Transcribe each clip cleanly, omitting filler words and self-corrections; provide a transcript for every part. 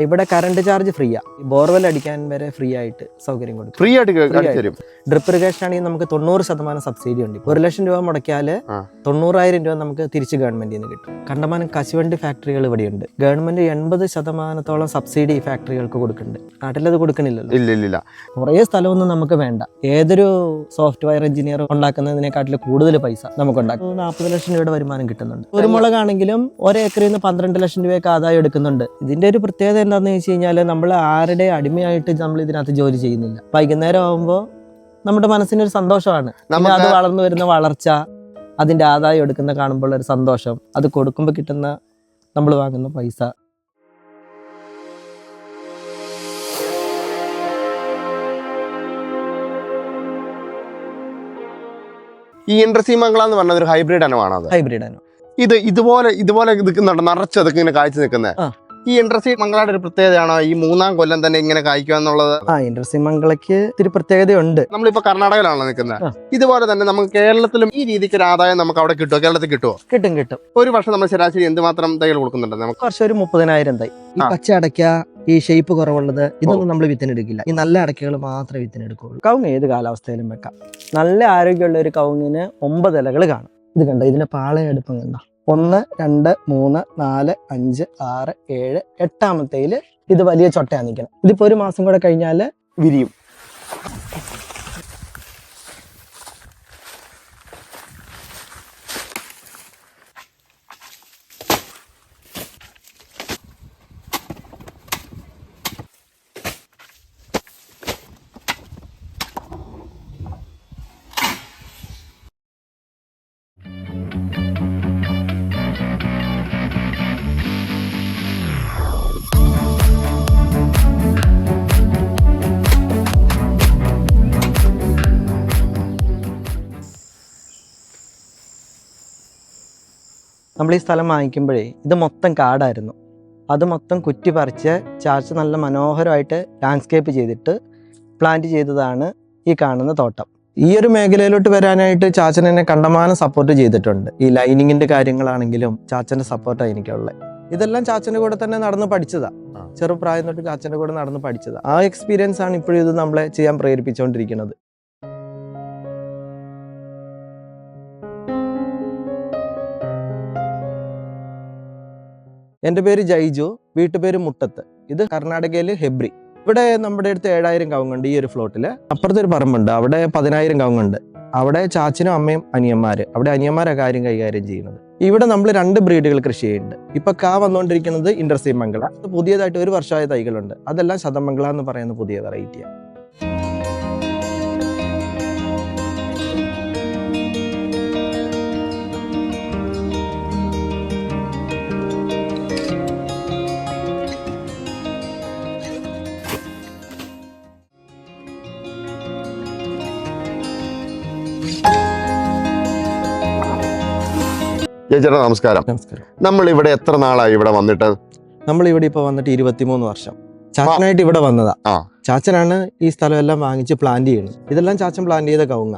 ഇവിടെ current charge ഫ്രീയാ. Borewell അടിക്കാൻ വരെ ഫ്രീ ആയിട്ട് സൗകര്യം കൊടുക്കും. ഫ്രീ ആയിട്ട് ഡ്രിപ്പ് ഇറിഗേഷൻ ആണെങ്കിൽ നമുക്ക് 90% സബ്സിഡി ഉണ്ട്. 1 ലക്ഷം രൂപ മുടക്കിയാൽ 90,000 രൂപ നമുക്ക് തിരിച്ച് ഗവൺമെന്റിൽ നിന്ന് കിട്ടും. കണ്ടമാനം കശുവണ്ടി ഫാക്ടറികൾ ഇവിടെയുണ്ട്. ഗവൺമെന്റ് 80% സബ്സിഡി ഫാക്ടറികൾക്ക് കൊടുക്കുന്നുണ്ട്. നാട്ടിലത് കൊടുക്കണില്ലല്ലോ. ഇല്ല. കുറേ സ്ഥലമൊന്നും നമുക്ക് വേണ്ട. ഏതൊരു സോഫ്റ്റ്വെയർ എഞ്ചിനീയർ ഉണ്ടാക്കുന്നതിനെക്കാട്ടിൽ കൂടുതൽ പൈസ നമുക്ക് ഉണ്ടാക്കും. 40 ലക്ഷം രൂപയുടെ വരുമാനം കിട്ടുന്നുണ്ട്. കുരുമുളകാണെങ്കിലും 1 ഏക്കറിൽ നിന്ന് 12 ലക്ഷം രൂപയൊക്കെ ആദായം എടുക്കുന്നുണ്ട്. ഇതിന്റെ ഒരു പ്രത്യേകത എന്താണെന്ന് വെച്ച് കഴിഞ്ഞാൽ നമ്മൾ ആരുടെ അടിമയായിട്ട് നമ്മൾ ഇതിനകത്ത് ജോലി ചെയ്യുന്നില്ല. വൈകുന്നേരം ആകുമ്പോൾ നമ്മുടെ മനസ്സിനൊരു സന്തോഷമാണ്. അത് വളർന്നു വരുന്ന വളർച്ച, അതിന്റെ ആദായം എടുക്കുന്ന കാണുമ്പോൾ ഒരു സന്തോഷം, അത് കൊടുക്കുമ്പോൾ കിട്ടുന്ന നമ്മൾ വാങ്ങുന്ന പൈസ. ഈ ഇൻട്രസീമംഗള എന്ന് പറഞ്ഞ ഒരു ഹൈബ്രിഡ് അനവാണ്. ഹൈബ്രിഡ് അനോ ഇത് ഇതുപോലെ നിൽക്കുന്നുണ്ട്, നിറച്ചതൊക്കെ ഇങ്ങനെ കാഴ്ച നിൽക്കുന്നത്. ഈ ഇൻട്രസീമംഗളയുടെ ഒരു പ്രത്യേകതയാണോ ഈ 3-ാം കൊല്ലം തന്നെ ഇങ്ങനെ കായ്ക്കുക എന്നുള്ളത്? ഇൻട്രസീമംഗളയ്ക്ക് ഇത്തിരി പ്രത്യേകതയുണ്ട്. നമ്മളിപ്പോ കർണാടകയിലാണല്ലോ നിൽക്കുന്നത്. ഇതുപോലെ തന്നെ നമുക്ക് കേരളത്തിലും ഈ രീതിക്ക് ഒരു ആദായം നമുക്ക് അവിടെ കിട്ടുമോ? കേരളത്തിൽ കിട്ടുമോ? കിട്ടും. ഒരു വർഷം നമ്മൾ ശരാശരി എന്തുമാത്രം തൈകൾ കൊടുക്കുന്നുണ്ട്? നമുക്ക് വർഷം ഒരു 30,000 തൈ. ഈ പച്ച അടയ്ക്ക, ഈ ഷേപ്പ് കുറവുള്ളത്, ഇതൊന്നും നമ്മൾ വിത്തിനെടുക്കില്ല. ഈ നല്ല അടയ്ക്കകൾ മാത്രമേ വിത്തിനെടുക്കുള്ളൂ. കവുങ്ങ് ഏത് കാലാവസ്ഥയിലും വെക്കാം. നല്ല ആരോഗ്യമുള്ള ഒരു കവുങ്ങിന് 9 ഇലകൾ കാണും. ഇത് കണ്ടോ, ഇതിന്റെ പാളയടുപ്പം കണ്ടോ? 1, 2, 3, 4, 5, 6, 7, 8ാമത്തേല് ഇത് വലിയ ചൊട്ടയാണ് നിൽക്കണം. ഇതിപ്പോ 1 മാസം കൂടെ കഴിഞ്ഞാൽ വിരിയും. നമ്മൾ ഈ സ്ഥലം വാങ്ങിക്കുമ്പോഴേ ഇത് മൊത്തം കാടായിരുന്നു. അത് മൊത്തം കുറ്റി പറിച്ച് ചാച്ച നല്ല മനോഹരമായിട്ട് ലാൻഡ്സ്കേപ്പ് ചെയ്തിട്ട് പ്ലാന്റ് ചെയ്തതാണ് ഈ കാണുന്ന തോട്ടം. ഈ ഒരു മേഖലയിലോട്ട് വരാനായിട്ട് ചാച്ചൻ എന്നെ കണ്ടമാനം സപ്പോർട്ട് ചെയ്തിട്ടുണ്ട്. ഈ ലൈനിങ്ങിന്റെ കാര്യങ്ങളാണെങ്കിലും ചാച്ചന്റെ സപ്പോർട്ടാണ് എനിക്കുള്ളത്. ഇതെല്ലാം ചാച്ചന്റെ കൂടെ തന്നെ നടന്ന് പഠിച്ചതാ. ചെറുപ്രായം തൊട്ട് ചാച്ചന്റെ കൂടെ നടന്ന് പഠിച്ചതാ. ആ എക്സ്പീരിയൻസ് ആണ് ഇപ്പോഴും ഇത് നമ്മളെ ചെയ്യാൻ പ്രേരിപ്പിച്ചുകൊണ്ടിരിക്കുന്നത്. എൻ്റെ പേര് ജൈജു, വീട്ടുപേര് മുട്ടത്ത്. ഇത് കർണാടകയിലെ ഹെബ്രി. ഇവിടെ നമ്മുടെ അടുത്ത് 7,000 കവുങ്ങുണ്ട് ഈ ഒരു ഫ്ലോട്ടിൽ. അപ്പുറത്തൊരു പറമ്പുണ്ട്, അവിടെ 10,000 കവുങ്ങുണ്ട്. അവിടെ ചാച്ചനും അമ്മയും അനിയന്മാര്, അവിടെ അനിയന്മാരാ കാര്യം കൈകാര്യം ചെയ്യുന്നത്. ഇവിടെ നമ്മൾ 2 ബ്രീഡുകൾ കൃഷി ചെയ്യുന്നുണ്ട്. ഇപ്പൊ വന്നുകൊണ്ടിരിക്കുന്നത് ഇൻട്രസീമംഗള. പുതിയതായിട്ട് 1 വർഷമായ തൈകളുണ്ട്. അതെല്ലാം ശതമംഗള എന്ന് പറയുന്ന പുതിയ വെറൈറ്റിയാണ്. ചേട്ടാ നമസ്കാരം. നമ്മൾ ഇവിടെ എത്ര നാളായി ഇവിടെ വന്നിട്ട്? നമ്മൾ ഇവിടെ ഇപ്പൊ വന്നിട്ട് 23 വർഷം. ചാച്ചനായിട്ട് ഇവിടെ വന്നതാ. ചാച്ചനാണ് ഈ സ്ഥലം എല്ലാം വാങ്ങിച്ച് പ്ലാന്റ് ചെയ്യുന്നത്. ഇതെല്ലാം ചാച്ചൻ പ്ലാന്റ് ചെയ്ത കവുങ്ങ.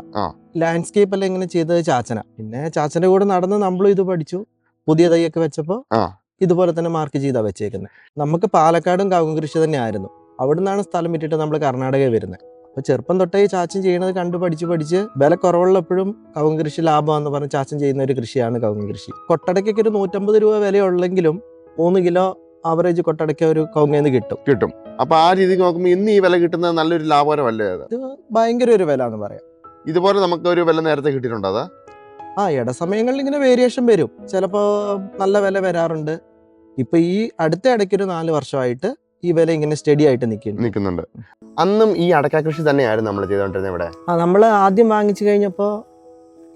ലാൻഡ്സ്കേപ്പ് എല്ലാം ഇങ്ങനെ ചെയ്തത് ചാച്ചനാ. പിന്നെ ചാച്ചന്റെ കൂടെ നടന്ന് നമ്മളും ഇത് പഠിച്ചു. പുതിയ തൈയൊക്കെ വെച്ചപ്പോ ഇതുപോലെ തന്നെ മാർക്ക് ചെയ്താ വെച്ചേക്കുന്നത്. നമുക്ക് പാലക്കാടും കവുങ്ങ് കൃഷി തന്നെ ആയിരുന്നു. അവിടെ നിന്നാണ് സ്ഥലം വിട്ടിട്ട് നമ്മൾ കർണാടകയിൽ വരുന്നത്. അപ്പൊ ചെറുപ്പം തൊട്ടേ ചാച്ചൻ ചെയ്യണത് കണ്ടു പഠിച്ച് വില കുറവുള്ളപ്പോഴും കവുങ്ങ് കൃഷി ലാഭമാണെന്ന് പറഞ്ഞ് ചാച്ചൻ ചെയ്യുന്ന ഒരു കൃഷിയാണ് കവുങ്ങ് കൃഷി. കൊട്ടടയ്ക്കൊക്കെ ഒരു 150 രൂപ വിലയുള്ളെങ്കിലും 3 കിലോ ആവറേജ് കൊട്ടടയ്ക്ക ഒരു കവുങ്ങേന്ന് കിട്ടും. അപ്പൊ ആ രീതിക്ക് നോക്കുമ്പോൾ ഇന്ന് ഈ വില കിട്ടുന്നത് നല്ലൊരു ലാഭകരമല്ലേ? ഇത് ഭയങ്കര ഒരു വില എന്ന് പറയാം. ഇതുപോലെ നമുക്ക് ഒരു വില നേരത്തെ കിട്ടിയിട്ടുണ്ടോ? അതാ ഇടസമയങ്ങളിൽ ഇങ്ങനെ വേരിയേഷൻ വരും. ചിലപ്പോ നല്ല വില വരാറുണ്ട്. ഇപ്പൊ ഈ ഇടയ്ക്കൊരു 4 വർഷമായിട്ട് ഈ വില ഇങ്ങനെ സ്റ്റഡി ആയിട്ട് നിൽക്കുന്നുണ്ട്. അന്നും ഈ അടക്ക കൃഷി തന്നെയായിരുന്നു നമ്മൾ ചെയ്തോണ്ടിരുന്നത് ഇവിടെ. നമ്മൾ ആദ്യം വാങ്ങിച്ചു കഴിഞ്ഞപ്പോ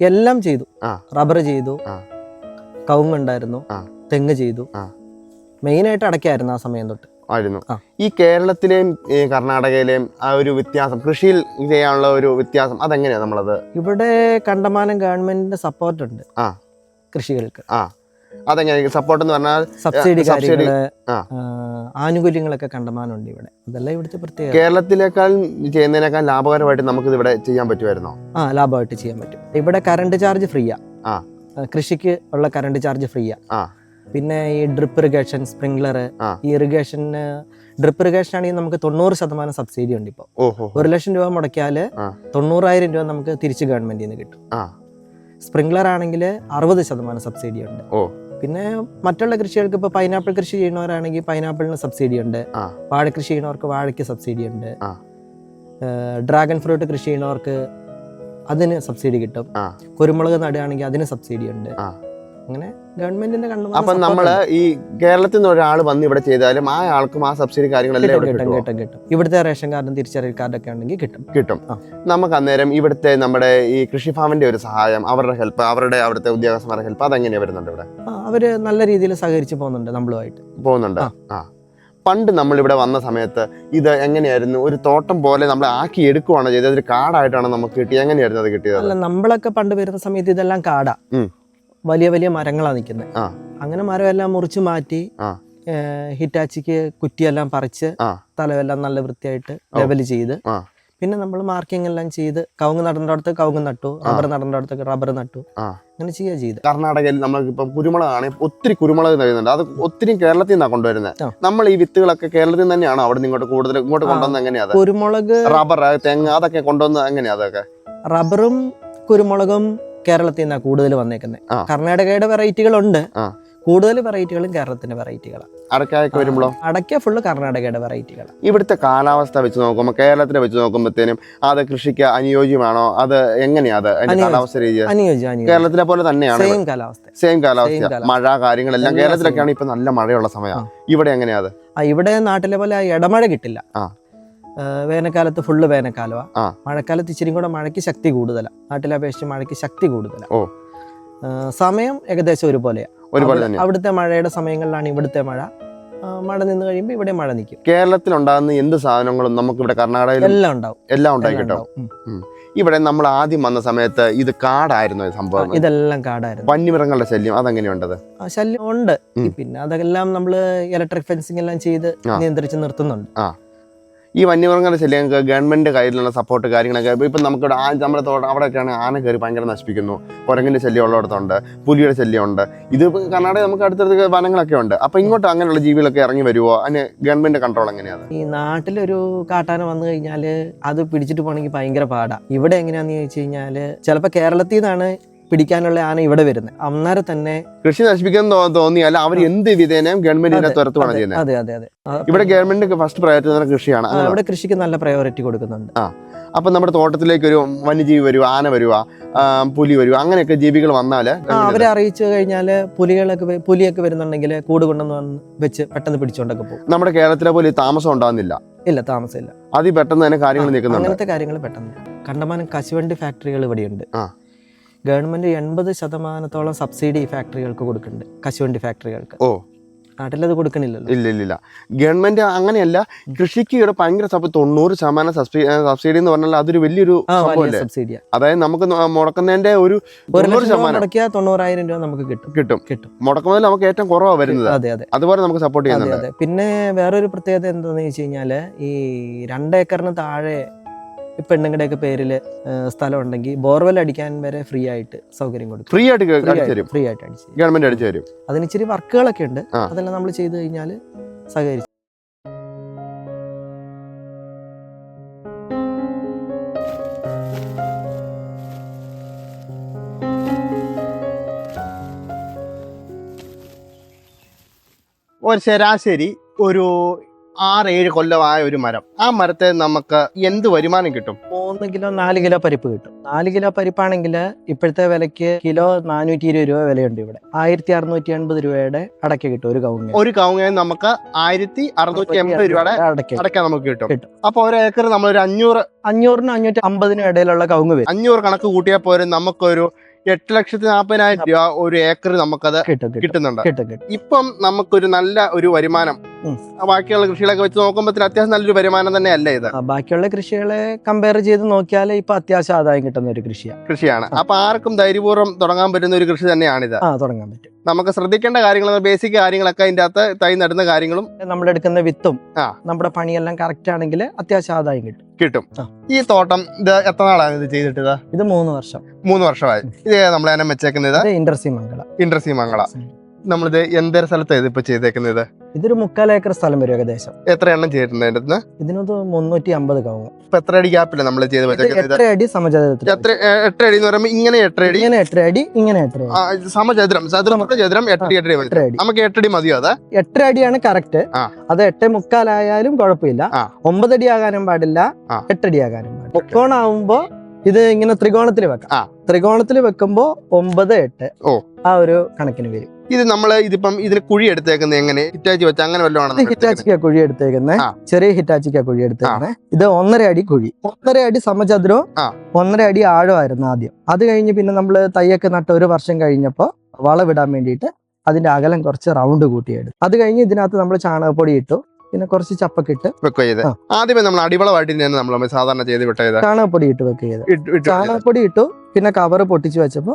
എല്ലാം ചെയ്തു. റബ്ബർ ചെയ്തു, കവുങ്ങുണ്ടായിരുന്നു, തെങ്ങ് ചെയ്തു. മെയിനായിട്ട് അടയ്ക്കായിരുന്നു ആ സമയം തൊട്ട്. ഈ കേരളത്തിലെയും കർണാടകയിലെയും ആ ഒരു വ്യത്യാസം, കൃഷിയിൽ ചെയ്യാനുള്ള ഒരു വ്യത്യാസം അതെങ്ങനെയാ നമ്മളത്? ഇവിടെ കണ്ടമാനം ഗവൺമെന്റിന്റെ സപ്പോർട്ട് ഉണ്ട് കൃഷികൾക്ക്. അതെങ്ങനെ സപ്പോർട്ട് എന്ന് പറഞ്ഞാൽ? സബ്സിഡി കാര്യങ്ങള്, ആനുകൂല്യങ്ങളൊക്കെ കണ്ടമാനമുണ്ട് ഇവിടെ. അതെല്ലാം ഇവിടുത്തെ പ്രത്യേകത. കേരളത്തിലേക്കാൾ ചെയ്യുന്നതിനേക്കാൾ ലാഭകരമായിട്ട് നമുക്ക് ഇവിടെ ചെയ്യാൻ പറ്റുമായിരുന്നോ? ലാഭമായിട്ട് ചെയ്യാൻ പറ്റും. ഇവിടെ കറണ്ട് ചാർജ് ഫ്രീയാ. കൃഷിക്ക് ഉള്ള കറണ്ട് ചാർജ് ഫ്രീയാ. പിന്നെ ഈ ഡ്രിപ്പ് ഇറിഗേഷൻ, സ്പ്രിംഗ്ലർ, ഈ ഇറിഗേഷന് ഡ്രിപ്പ് ഇറിഗേഷൻ ആണെങ്കിൽ നമുക്ക് 90% സബ്സിഡി ഉണ്ട്. ഇപ്പോൾ 1 ലക്ഷം രൂപ മുടക്കിയാൽ 90,000 രൂപ നമുക്ക് തിരിച്ച് ഗവൺമെന്റിൽ നിന്ന് കിട്ടും. സ്പ്രിംഗ്ലർ ആണെങ്കിൽ 60% സബ്സിഡി ഉണ്ട്. പിന്നെ മറ്റുള്ള കൃഷികൾക്ക് ഇപ്പോൾ പൈനാപ്പിൾ കൃഷി ചെയ്യുന്നവരാണെങ്കിൽ പൈനാപ്പിളിന് സബ്സിഡി ഉണ്ട്. വാഴ കൃഷി ചെയ്യുന്നവർക്ക് വാഴയ്ക്ക് സബ്സിഡി ഉണ്ട്. ഡ്രാഗൺ ഫ്രൂട്ട് കൃഷി ചെയ്യുന്നവർക്ക് അതിന് സബ്സിഡി കിട്ടും. കുരുമുളക് നടുകയാണെങ്കിൽ അതിന് സബ്സിഡി ഉണ്ട്. അങ്ങനെ ഗവൺമെന്റിന്റെ അപ്പൊ നമ്മള് ഈ കേരളത്തിൽ നിന്ന് ഒരാൾ വന്ന് ഇവിടെ ചെയ്താലും ആ ആൾക്കും ആ സബ്സിഡി കാര്യങ്ങളെല്ലാം കിട്ടും. ഇവിടുത്തെ റേഷൻ കാർഡും തിരിച്ചറിയൽ കാർഡൊക്കെ ഉണ്ടെങ്കിൽ കിട്ടും. നമുക്ക് അന്നേരം ഇവിടുത്തെ നമ്മുടെ ഈ കൃഷി ഫാമിന്റെ ഒരു സഹായം, അവരുടെ ഹെൽപ്പ്, അവിടുത്തെ ഉദ്യോഗസ്ഥന്മാരുടെ ഹെൽപ്പ് അതെങ്ങനെയാ വരുന്നുണ്ട് ഇവിടെ? അവര് നല്ല രീതിയിൽ സഹകരിച്ച് പോകുന്നുണ്ട്, നമ്മളുമായിട്ട് പോകുന്നുണ്ട്. പണ്ട് നമ്മളിവിടെ വന്ന സമയത്ത് ഇത് എങ്ങനെയായിരുന്നു? ഒരു തോട്ടം പോലെ നമ്മൾ ആക്കി എടുക്കുവാണോ ചെയ്തത്? ഒരു കാടായിട്ടാണ് നമുക്ക് കിട്ടിയത്? എങ്ങനെയായിരുന്നു അത് കിട്ടിയത്? അല്ല, നമ്മളൊക്കെ പണ്ട് വരുന്ന സമയത്ത് ഇതെല്ലാം കാടാ, വലിയ വലിയ മരങ്ങളാണ് നിൽക്കുന്നത്. അങ്ങനെ മരമെല്ലാം മുറിച്ച് മാറ്റി ഹിറ്റാച്ചിക്ക് കുറ്റിയെല്ലാം പറിച്ച് സ്ഥലമെല്ലാം നല്ല വൃത്തിയായിട്ട് ലെവൽ ചെയ്ത് പിന്നെ നമ്മൾ മാർക്കിംഗ് എല്ലാം ചെയ്ത് കവുങ്ങ് നടേണ്ടടുത്ത് കവുങ്ങ് നട്ടു, റബ്ബർ നടേണ്ടടുത്ത് റബ്ബർ നട്ടു, അങ്ങനെ ചെയ്ത്. കർണാടകയിൽ നമ്മൾക്കിപ്പം കുരുമുളകാണ്, ഒത്തിരി കുരുമുളക് തരുന്നുണ്ട്. അത് ഒത്തിരി കേരളത്തിൽ നിന്നാണ് കൊണ്ടുവരുന്നത്. നമ്മൾ ഈ വിത്തുകളൊക്കെ കേരളത്തിൽ നിന്ന് തന്നെയാണോ അവിടെ നിന്ന് ഇങ്ങോട്ട് കൊണ്ടുവന്ന്? എങ്ങനെയാ കുരുമുളക്, റബ്ബർ, തെങ്ങ് അതൊക്കെ കൊണ്ടുവന്ന് എങ്ങനെയാ? അതൊക്കെ റബ്ബറും കുരുമുളകും കേരളത്തിൽ നിന്നാണ് കൂടുതൽ വന്നേക്കുന്നത്. കർണാടകയുടെ വെറൈറ്റികളുണ്ട്, കൂടുതൽ വെറൈറ്റികളും കേരളത്തിന്റെ വെറൈറ്റികളാണ്. അടയ്ക്കൊക്കെ വരുമ്പോഴോ? അടയ്ക്ക ഫുള്ള് കർണാടകയുടെ വെറൈറ്റികൾ. ഇവിടുത്തെ കാലാവസ്ഥ വെച്ച് നോക്കുമ്പോൾ കേരളത്തിനെ വെച്ച് നോക്കുമ്പോഴത്തേനും അത് കൃഷിക്ക് അനുയോജ്യമാണോ? അത് എങ്ങനെയാ? അത് കാലാവസ്ഥ രീതി കേരളത്തിലെ പോലെ തന്നെയാണ്? സെയിം കാലാവസ്ഥ, മഴ കാര്യങ്ങളെല്ലാം കേരളത്തിലൊക്കെയാണ്. ഇപ്പൊ നല്ല മഴയുള്ള സമയമാണ്. ഇവിടെ എങ്ങനെയാ? അത് ഇവിടെ നാട്ടിലെ പോലെ ഇടമഴ കിട്ടില്ല. വേനൽക്കാലത്ത് ഫുള്ള് വേനൽക്കാലമാണ്. മഴക്കാലത്ത് ഇച്ചിരി കൂടെ മഴയ്ക്ക് ശക്തി കൂടുതലാണ്. നാട്ടിലെ അപേക്ഷിച്ച് മഴയ്ക്ക് ശക്തി കൂടുതലാണ്. സമയം ഏകദേശം ഒരുപോലെയാണ്. അവിടുത്തെ മഴയുടെ സമയങ്ങളിലാണ് ഇവിടുത്തെ മഴ. മഴ നിന്ന് കഴിയുമ്പോൾ ഇവിടെ മഴ നിൽക്കും. കേരളത്തിൽ ഉണ്ടാകുന്ന എന്ത് സാധനങ്ങളും നമുക്ക് ഇവിടെ കർണാടകയിൽ എല്ലാം ഉണ്ടായി കിട്ടും. ഇവിടെ നമ്മൾ ആദ്യം വന്ന സമയത്ത് ഇത് കാടായിരുന്നു സംഭവം? ഇതെല്ലാം കാടായിരുന്നു. വന്യമൃഗങ്ങളുടെ ശല്യം അതെങ്ങനെയുണ്ടത്? ശല്യം ഉണ്ട്. പിന്നെ അതെല്ലാം നമ്മള് ഇലക്ട്രിക് ഫെൻസിങ് എല്ലാം ചെയ്ത് നിയന്ത്രിച്ച് നിർത്തുന്നുണ്ട്. ഈ വന്യമൃഗങ്ങളുടെ ശല്യം ഗവൺമെന്റ് കയ്യിലുള്ള സപ്പോർട്ട് കാര്യങ്ങളൊക്കെ ഇപ്പം നമുക്കിവിടെ നമ്മുടെ തോട്ടം അവിടെയൊക്കെയാണ് ആന കയറി ഭയങ്കര നശിപ്പിക്കുന്നു. കുരങ്ങിന്റെ ശല്യം ഉള്ളിടത്തുണ്ട്, പുലിയുടെ ശല്യമുണ്ട്. ഇത് കർണാടക നമുക്ക് അടുത്തടുത്ത് വനങ്ങളൊക്കെ ഉണ്ട്. അപ്പൊ ഇങ്ങോട്ട് അങ്ങനെയുള്ള ജീവികളൊക്കെ ഇറങ്ങി വരുമോ? അതിന് ഗവൺമെന്റ് കൺട്രോൾ എങ്ങനെയാണ്? ഈ നാട്ടിലൊരു കാട്ടാന വന്നു കഴിഞ്ഞാല് അത് പിടിച്ചിട്ട് പോകണമെങ്കിൽ ഭയങ്കര പാടാ. ഇവിടെ എങ്ങനെയാന്ന് ചോദിച്ചു കഴിഞ്ഞാല് ചിലപ്പോൾ കേരളത്തിൽ നിന്നാണ് പിടിക്കാനുള്ള ആന ഇവിടെ വരുന്നത്. അന്നേരം തന്നെ കൃഷി നശിപ്പിക്കാൻ തോന്നിയാൽ അവർ എന്ത് വിധേനയും ഗവൺമെന്റിനെ തുരത്തുകയാണ് ചെയ്യുന്നത്. അതെ. ഇവിടെ ഗവൺമെന്റ് ഫസ്റ്റ് പ്രയോറിറ്റി കൃഷിയാണ്. ഇവിടെ കൃഷിക്ക് നല്ല പ്രയോറിറ്റി കൊടുക്കുന്നുണ്ട്. അപ്പൊ നമ്മുടെ തോട്ടത്തിലേക്ക് ഒരു വന്യജീവി വരുക, ആന വരുക, പുലി വരുക, അങ്ങനെയൊക്കെ ജീവികൾ വന്നാല് അവരെ അറിയിച്ചു കഴിഞ്ഞാല് പുലിയൊക്കെ വരുന്നുണ്ടെങ്കിൽ കൂട് കൊണ്ടുവന്ന് വെച്ച് പെട്ടെന്ന് പിടിച്ചോണ്ടൊക്കെ പോകും. നമ്മുടെ കേരളത്തിലെ പോലെ താമസം ഉണ്ടാകുന്നില്ല. ഇല്ല, താമസമില്ല. അതി പെട്ടെന്ന് തന്നെ കാര്യങ്ങൾ നിൽക്കുന്നു. അങ്ങനത്തെ കാര്യങ്ങൾ പെട്ടെന്ന്. കണ്ടമാനം കശുവണ്ടി ഫാക്ടറികൾ ഇവിടെയുണ്ട്. ഗവൺമെന്റ് 80% സബ്സിഡി ഫാക്ടറികൾക്ക് കൊടുക്കുന്നുണ്ട്, കശുവണ്ടി ഫാക്ടറികൾക്ക്. നാട്ടിലത് കൊടുക്കണില്ലല്ലോ. ഇല്ല. ഗവൺമെന്റ് അങ്ങനെയല്ല, കൃഷിക്ക് ഇവിടെ ഭയങ്കര 90% സബ്സിഡി എന്ന് പറഞ്ഞാൽ അതൊരു വലിയൊരു സബ്സിഡിയാണ്. അതായത് നമുക്ക് മുടക്കുന്നതിന്റെ ഒരു 90,000 രൂപ നമുക്ക് കിട്ടും. മുടക്കുന്നതിൽ നമുക്ക് ഏറ്റവും കുറവാണ് വരുന്നത്. അതെ. അതുപോലെ നമുക്ക് സപ്പോർട്ട് ചെയ്യുന്നുണ്ട്. പിന്നെ വേറൊരു പ്രത്യേകത എന്താണെന്ന് വെച്ച് കഴിഞ്ഞാല് ഈ 2 ഏക്കറിന് താഴെ പെണ്ണുങ്ങളുടെയൊക്കെ പേരില് സ്ഥലം ഉണ്ടെങ്കിൽ ബോർവെൽ അടിക്കാൻ വരെ ഫ്രീ ആയിട്ട് സൗകര്യം കൊടുക്കും. ഫ്രീ ആയിട്ട് അടിച്ചു ഗവൺമെന്റ് അടിച്ചു തരും. അതിന് ഇച്ചിരി വർക്കുകളൊക്കെ ഉണ്ട്. അതെല്ലാം നമ്മൾ ചെയ്ത് കഴിഞ്ഞാൽ സഹകരിച്ചു. ഒരു ശരാശരി ഒരു 6-7 കൊല്ലമായ ഒരു മരം, ആ മരത്തെ നമുക്ക് എന്ത് വരുമാനം കിട്ടും? 3 കിലോ 4 കിലോ പരിപ്പ് കിട്ടും. 4 കിലോ പരിപ്പാണെങ്കിൽ ഇപ്പോഴത്തെ വിലയ്ക്ക് കിലോ 420 രൂപ വിലയുണ്ട്. ഇവിടെ 1680 രൂപയുടെ അടയ്ക്ക കിട്ടും. ഒരു കവുങ്ങ നമുക്ക് 1680 രൂപയുടെ അടയ്ക്ക നമുക്ക് കിട്ടും. അപ്പൊ ഒരു ഏക്കർ നമ്മൾ ഒരു 500-550 ഇടയിലുള്ള കവുങ്ങ് വരും. 500 കണക്ക് കൂട്ടിയാൽ പോലും നമുക്കൊരു 8,40,000 രൂപ ഒരു ഏക്കർ നമുക്കത് കിട്ടുന്നുണ്ട്. ഇപ്പം നമുക്കൊരു നല്ല ഒരു വരുമാനം ബാക്കിയുള്ള കൃഷികളൊക്കെ വെച്ച് നോക്കുമ്പോൾ അത്യാവശ്യം നല്ലൊരു വരുമാനം തന്നെയല്ലേ ഇത്? ബാക്കിയുള്ള കൃഷികളെ കമ്പയർ ചെയ്ത് നോക്കിയാൽ ഇപ്പൊ അത്യാവശ്യം ആദായം കിട്ടുന്ന ഒരു കൃഷിയാണ്. അപ്പൊ ആർക്കും ധൈര്യപൂർവ്വം തുടങ്ങാൻ പറ്റുന്ന ഒരു കൃഷി തന്നെയാണിത്. തുടങ്ങാൻ പറ്റും. നമുക്ക് ശ്രദ്ധിക്കേണ്ട കാര്യങ്ങൾ, ബേസിക് കാര്യങ്ങളൊക്കെ അതിന്റെ അകത്ത് തൈ നടുന്ന കാര്യങ്ങളും നമ്മളെടുക്കുന്ന വിത്തും നമ്മുടെ പണിയെല്ലാം കറക്റ്റ് ആണെങ്കിൽ അത്യാവശ്യം ആദായം കിട്ടും. ഈ തോട്ടം ഇത് എത്ര നാളാണ് ഇത് ചെയ്തിട്ടത്? ഇത് 3 വർഷം. 3 വർഷമായി. ഇത് നമ്മളെ വെച്ചേക്കുന്നത് ഇൻഡർസി മംഗള. നമ്മളിത് എന്തര സ്ഥലത്താണ് ഇതിപ്പോ ചെയ്തേക്കുന്നത്? ഇതൊരു 3/4 ഏക്കർ സ്ഥലം വരും ഏകദേശം. എത്ര എണ്ണം ചെയ്തിട്ടുണ്ട് അതിന്റെ അടുത്ത്? ഇതിനകത്ത് 350 കവുങ്ങ്. ഇപ്പൊ എത്ര അടി ഗ്യാപ്പില്ല നമ്മൾ ചെയ്ത് വെച്ചേക്കുന്നത്? 8 അടി സമചതുരത്തിൽ. 8 അടി എന്ന് പറയുമ്പോൾ ഇങ്ങനെ 8 അടി, ഇങ്ങനെ 8 അടി, ഇങ്ങനെ 8 അടി. സമചതുരം 8 അടി. നമുക്ക് 8 അടി മതിയോ? അത് 8 അടിയാണ് കറക്റ്റ്. അത് 8.25 ആയാലും കുഴപ്പമില്ല. 9 അടി ആകാനും പാടില്ല, 8 അടി ആകാനും പാടില്ല. മുക്കോണാവുമ്പോ ഇത് ഇങ്ങനെ ത്രികോണത്തിൽ വെക്കാം. ത്രികോണത്തിൽ വെക്കുമ്പോ 9, 8 ആ ഒരു കണക്കിന് വരും. ഇത് നമ്മള് ഇതിപ്പം ഇതിന് കുഴി എടുത്തേക്കുന്നത് എങ്ങനെ? ഹിറ്റാച്ചി വെച്ച് അങ്ങനെ വല്ലതും? ഹിറ്റാച്ചിക്ക കുഴി എടുത്തേക്കുന്നത്, ചെറിയ ഹിറ്റാച്ചിക്ക കുഴി എടുത്തേക്കുന്നത്. ഇത് 1.5 അടി കുഴി, 1.5 അടി സമചതുരവും 1.5 അടി ആഴമായിരുന്നു ആദ്യം. അത് കഴിഞ്ഞ് പിന്നെ നമ്മള് തയ്യൊക്കെ നട്ട് 1 വർഷം കഴിഞ്ഞപ്പോ വളവിടാൻ വേണ്ടിയിട്ട് അതിന്റെ അകലം കുറച്ച് റൗണ്ട് കൂട്ടിയെടുത്തു. അത് കഴിഞ്ഞ് ഇതിനകത്ത് നമ്മൾ ചാണകപ്പൊടി ഇട്ടു, പിന്നെ കുറച്ച് ചപ്പൊക്കെ ഇട്ട് വെക്കുക. ആദ്യമേ നമ്മൾ അടിവളമായിട്ട് നമ്മൾ സാധാരണ ചെയ്ത് വിട്ടത് ചാണകപ്പൊടി ഇട്ട് വെക്കുക. ചാണകപ്പൊടി ഇട്ടു, പിന്നെ കവറ് പൊട്ടിച്ച് വെച്ചപ്പോ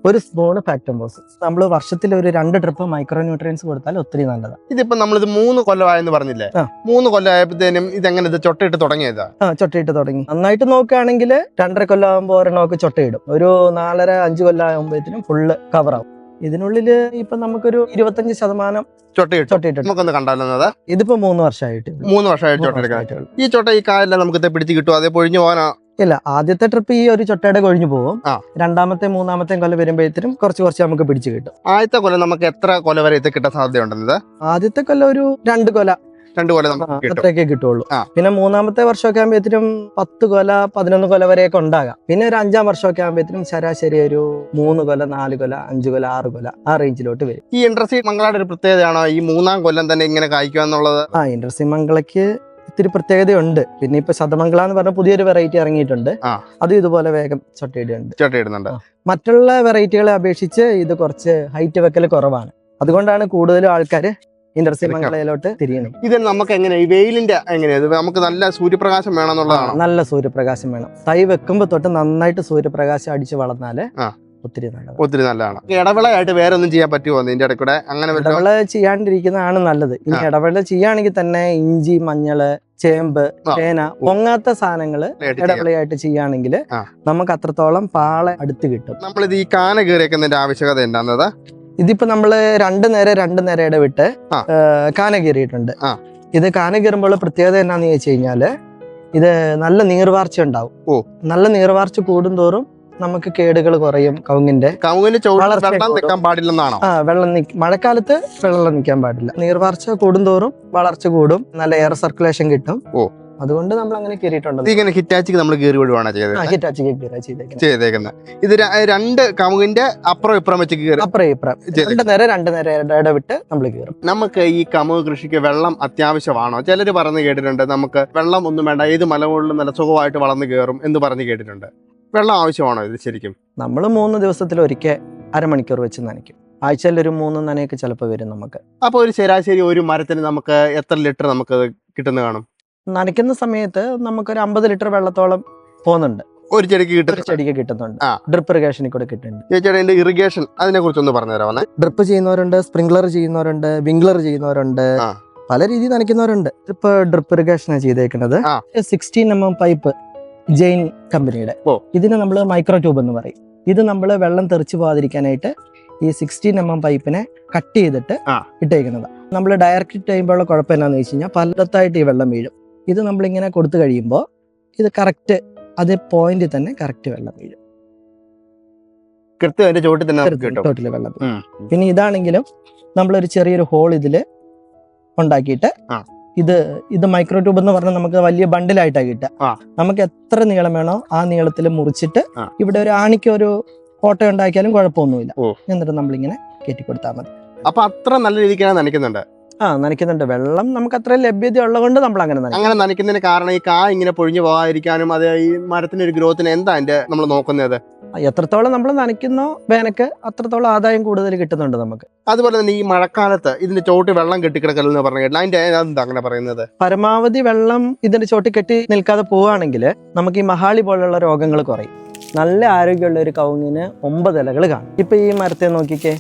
1 സ്പൂണ് ഫാക്ടംബോസ്. നമ്മൾ വർഷത്തിൽ ഒരു 2 ട്രിപ്പ് മൈക്രോ ന്യൂട്രിയൻസ് കൊടുത്താൽ ഒത്തിരി നല്ലതാണ്. ഇതിപ്പോ നമ്മളിത് 3 കൊല്ലമായെന്ന് പറഞ്ഞില്ലേ? 3 കൊല്ലമായപ്പോഴത്തേനും ഇതെങ്ങനെ ഇത് ചൊട്ടയിട്ട് തുടങ്ങിയതാ? ചൊട്ടയിട്ട് തുടങ്ങി. നന്നായിട്ട് നോക്കുകയാണെങ്കിൽ 2.5 കൊല്ലം ആകുമ്പോൾ ഒരെണ്ണമൊക്കെ ചൊട്ടയിടും. ഒരു 4.5-5 കൊല്ലം ആകുമ്പോഴത്തേനും ഫുള്ള് കവറാവും. ഇതിനുള്ളില് ഇപ്പൊ നമുക്കൊരു 25% ചൊട്ടയിട്ട് നമുക്കൊന്ന് കണ്ടാലുന്നത്. ഇതിപ്പോ 3 വർഷമായിട്ട് 3 വർഷമായിട്ട് ചൊട്ടെടുക്കാം. ഈ ചൊട്ട ഈ കായെല്ലാം നമുക്ക് പിടിച്ച് കിട്ടും? അതേ പൊഴിഞ്ഞു പോകാനോ? ഇല്ല, ആദ്യത്തെ ട്രിപ്പ് ഈ ഒരു ചൊട്ടയുടെ കൊഴിഞ്ഞു പോകും. 2ാമത്തെ 3ാമത്തെ കൊല്ലം വരുമ്പോഴത്തേനും കുറച്ച് നമുക്ക് പിടിച്ചു കിട്ടും. ആദ്യത്തെ കൊല്ലം നമുക്ക് എത്ര കൊല വരെ ഇത് കിട്ടാൻ സാധ്യതയുണ്ടെന്നത്? ആദ്യത്തെ കൊല്ലം ഒരു 2 കൊല അത്രയൊക്കെ കിട്ടുള്ളൂ. പിന്നെ 3ാമത്തെ വർഷമൊക്കെ ആകുമ്പോഴത്തേനും 10 കൊല 11 കൊല വരെയൊക്കെ ഉണ്ടാകാം. പിന്നെ ഒരു 5ാം വർഷമൊക്കെ ആകുമ്പോഴത്തേനും ശരാശരി ഒരു 3 കൊല 4 കൊല 5 കൊല 6 കൊല ആ റേഞ്ചിലോട്ട് വരും. ഈ ഇന്റർസീഡ് മംഗളയുടെ ഒരു പ്രത്യേകതയാണോ ഈ 3ാം കൊല്ലം തന്നെ ഇങ്ങനെ കായ്ക്കുക എന്നുള്ളത്? ഇന്റർസീഡ് മംഗളയ്ക്ക് ഇത്തിരി പ്രത്യേകതയുണ്ട്. പിന്നെ ഇപ്പൊ ശതമംഗള എന്ന് പറഞ്ഞ പുതിയൊരു വെറൈറ്റി ഇറങ്ങിയിട്ടുണ്ട്. അത് ഇതുപോലെ വേഗം ചൊട്ടയിടുന്നുണ്ട്. മറ്റുള്ള വെറൈറ്റികളെ അപേക്ഷിച്ച് ഇത് കുറച്ച് ഹൈറ്റ് വെക്കൽ കുറവാണ്. അതുകൊണ്ടാണ് കൂടുതലും ആൾക്കാർ ഇന്റർസീഡ് മംഗളയിലോട്ട് തിരിയണം. ഇത് നമുക്ക് എങ്ങനെ ഈ വെയിലിന്റെ എങ്ങനെയാണ്? നമുക്ക് നല്ല സൂര്യപ്രകാശം വേണം എന്നുള്ളതാണ്. നല്ല സൂര്യപ്രകാശം വേണം. തൈ വെക്കുമ്പോ തൊട്ട് നന്നായിട്ട് സൂര്യപ്രകാശം അടിച്ച് വളർന്നാല് ഒത്തിരി നല്ലതാണ്. ഇടവിളയായിട്ട് വേറെ ഒന്നും ചെയ്യാൻ പറ്റുമോ ഇതിന്റെ ഇടയ്ക്കൂടെ? അങ്ങനെ ഇടവിള ചെയ്യാണ്ടിരിക്കുന്നതാണ് നല്ലത്. ഇനി ഇടവിള ചെയ്യുകയാണെങ്കിൽ തന്നെ ഇഞ്ചി, മഞ്ഞള്, ചേമ്പ്, ചേന പൊങ്ങാത്ത സാധനങ്ങള് ഇടവിളയായിട്ട് ചെയ്യുകയാണെങ്കിൽ നമുക്ക് അത്രത്തോളം പാള അടുത്ത് കിട്ടും. നമ്മളിത് ഈ കാന കയറിയേക്കുന്നതിന്റെ ആവശ്യകത എന്താണത്? ഇതിപ്പോ നമ്മള് 2 നേരം ഇടവിട്ട് കാന കയറിയിട്ടുണ്ട്. ഇത് കാന കയറുമ്പോൾ പ്രത്യേകത എന്നാന്ന് ചോദിച്ചു കഴിഞ്ഞാല് ഇത് നല്ല നീർവാർച്ച ഉണ്ടാവും. നല്ല നീർവാർച്ച കൂടുന്തോറും നമുക്ക് കേടുകൾ കുറയും. കവുങ്ങിന്റെ മഴക്കാലത്ത് വെള്ളം നിൽക്കാൻ പാടില്ല. നീർവാർച്ച കൂടുന്തോറും വളർച്ച കൂടും, നല്ല എയർ സർക്കുലേഷൻ കിട്ടും. അതുകൊണ്ട് നമ്മൾ അങ്ങനെ കയറിയിട്ടുണ്ട്. ഹിറ്റാച്ചിക്ക് നമ്മൾ കയറി വിടുവാണ് ചെയ്തേക്കുന്നത്. ഇത് 2 കമുകിന്റെ അപ്പുറം ഇപ്പുറം വെച്ച് അപ്പുറം ഇപ്പുറം 2 നേരം ഇടവിട്ട് നമ്മൾ കയറും. നമുക്ക് ഈ കമുക് കൃഷിക്ക് വെള്ളം അത്യാവശ്യമാണോ? ചിലര് പറഞ്ഞു കേട്ടിട്ടുണ്ട് നമുക്ക് വെള്ളം ഒന്നും വേണ്ട, ഏത് മലമുകളിലും നല്ല സുഖമായിട്ട് വളർന്നു കയറും എന്ന് പറഞ്ഞു കേട്ടിട്ടുണ്ട്. വെള്ളം ആവശ്യമാണോ ഇത് ശരിക്കും? നമ്മൾ 3 ദിവസത്തിൽ ഒരിക്കൽ അരമണിക്കൂർ വെച്ച് നനയ്ക്കും. ആഴ്ചയിൽ ഒരു 3 നനയൊക്കെ ചിലപ്പോൾ വരും നമുക്ക്. അപ്പൊ ഒരു ശരാശരി ഒരു മരത്തിന് നമുക്ക് എത്ര ലിറ്റർ നമുക്ക് കിട്ടുന്ന കാണും? നനയ്ക്കുന്ന സമയത്ത് നമുക്കൊരു 50 ലിറ്റർ വെള്ളത്തോളം പോകുന്നുണ്ട്. ഒരു ചെടിക്ക് കിട്ടുന്നുണ്ട്. ഡ്രിപ്പ് ഇറിഗേഷനിൽ കൂടെ കിട്ടുന്നുണ്ട്. ചേച്ചിയുടെ ഇറിഗേഷൻ അതിനെ കുറിച്ചൊന്ന് പറഞ്ഞുതരാം. ഡ്രിപ്പ് ചെയ്യുന്നവരുണ്ട്, സ്പ്രിംഗ്ലർ ചെയ്യുന്നവരുണ്ട്, വിംഗ്ലർ ചെയ്യുന്നവരുണ്ട്, പല രീതിയിൽ നനയ്ക്കുന്നവരുണ്ട്. ഇപ്പൊ ഡ്രിപ്പ് ഇറിഗേഷനാണ് ചെയ്തേക്കുന്നത്. 16mm പൈപ്പ് ജെയിൻ കമ്പനിയുടെ. ഇതിന് നമ്മൾ മൈക്രോ ട്യൂബ് എന്ന് പറയും. ഇത് നമ്മൾ വെള്ളം തെറിച്ചു പോകാതിരിക്കാനായിട്ട് ഈ 16mm പൈപ്പിനെ കട്ട് ചെയ്തിട്ട് ഇട്ടേക്കുന്നതാണ്. നമ്മൾ ഡയറക്റ്റ് ചെയ്യുമ്പോഴുള്ള കുഴപ്പം എന്നാന്ന് വെച്ച് കഴിഞ്ഞാൽ പലയിടത്തായിട്ട് ഈ വെള്ളം വീഴും. ഇത് നമ്മളിങ്ങനെ കൊടുത്തു കഴിയുമ്പോൾ ഇത് കറക്റ്റ് അതേ പോയിന്റിൽ തന്നെ കറക്റ്റ് വെള്ളം വീഴും. ചോട്ടില് വെള്ളം. പിന്നെ ഇതാണെങ്കിലും നമ്മളൊരു ചെറിയൊരു ഹോൾ ഇതില് ഉണ്ടാക്കിയിട്ട് ഇത് മൈക്രോ ട്യൂബ് എന്ന് പറഞ്ഞാൽ നമുക്ക് വലിയ ബണ്ടിലായിട്ടാണ് കിട്ടുക. നമുക്ക് എത്ര നീളം വേണോ ആ നീളത്തിൽ മുറിച്ചിട്ട് ഇവിടെ ഒരു ആണിക്ക് ഒരു ഓട്ട ഉണ്ടാക്കിയാലും കുഴപ്പമൊന്നുമില്ല. എന്നിട്ട് നമ്മളിങ്ങനെ കയറ്റി കൊടുത്താൽ മതി. അപ്പൊ അത്ര നല്ല രീതിക്കാണ് നനയ്ക്കുന്നുണ്ട്. നനയ്ക്കുന്നുണ്ട്. വെള്ളം നമുക്ക് അത്ര ലഭ്യത ഉള്ളതുകൊണ്ട് നമ്മൾ അങ്ങനെ നനയ്ക്കുന്നതിന് കാരണം ഈ ഇങ്ങനെ പൊഴിഞ്ഞു പോകാതിരിക്കാനും അത് ഈ മരത്തിന്റെ ഒരു ഗ്രോത്തിന് എന്താ നമ്മൾ നോക്കുന്നത്? എത്രത്തോളം നമ്മൾ നനയ്ക്കുന്നോ വേനക്ക് അത്രത്തോളം ആദായം കൂടുതൽ കിട്ടുന്നുണ്ട് നമുക്ക്. അതുപോലെ തന്നെ ഈ മഴക്കാലത്ത് ഇതിന്റെ ചോട്ടി വെള്ളം കെട്ടിക്കിടക്കലെന്ന് പറഞ്ഞു കേട്ടില്ല, അതിന്റെ എന്താ അങ്ങനെ പറയുന്നത്? പരമാവധി വെള്ളം ഇതിന്റെ ചോട്ടി കെട്ടി നിൽക്കാതെ പോവുകയാണെങ്കിൽ നമുക്ക് ഈ മഹാളി പോലുള്ള രോഗങ്ങൾ കുറയും. നല്ല ആരോഗ്യമുള്ള ഒരു കവുങ്ങിന് 9 ഇലകൾ കാണും. ഇപ്പൊ ഈ മരത്തെ നോക്കിക്കേ,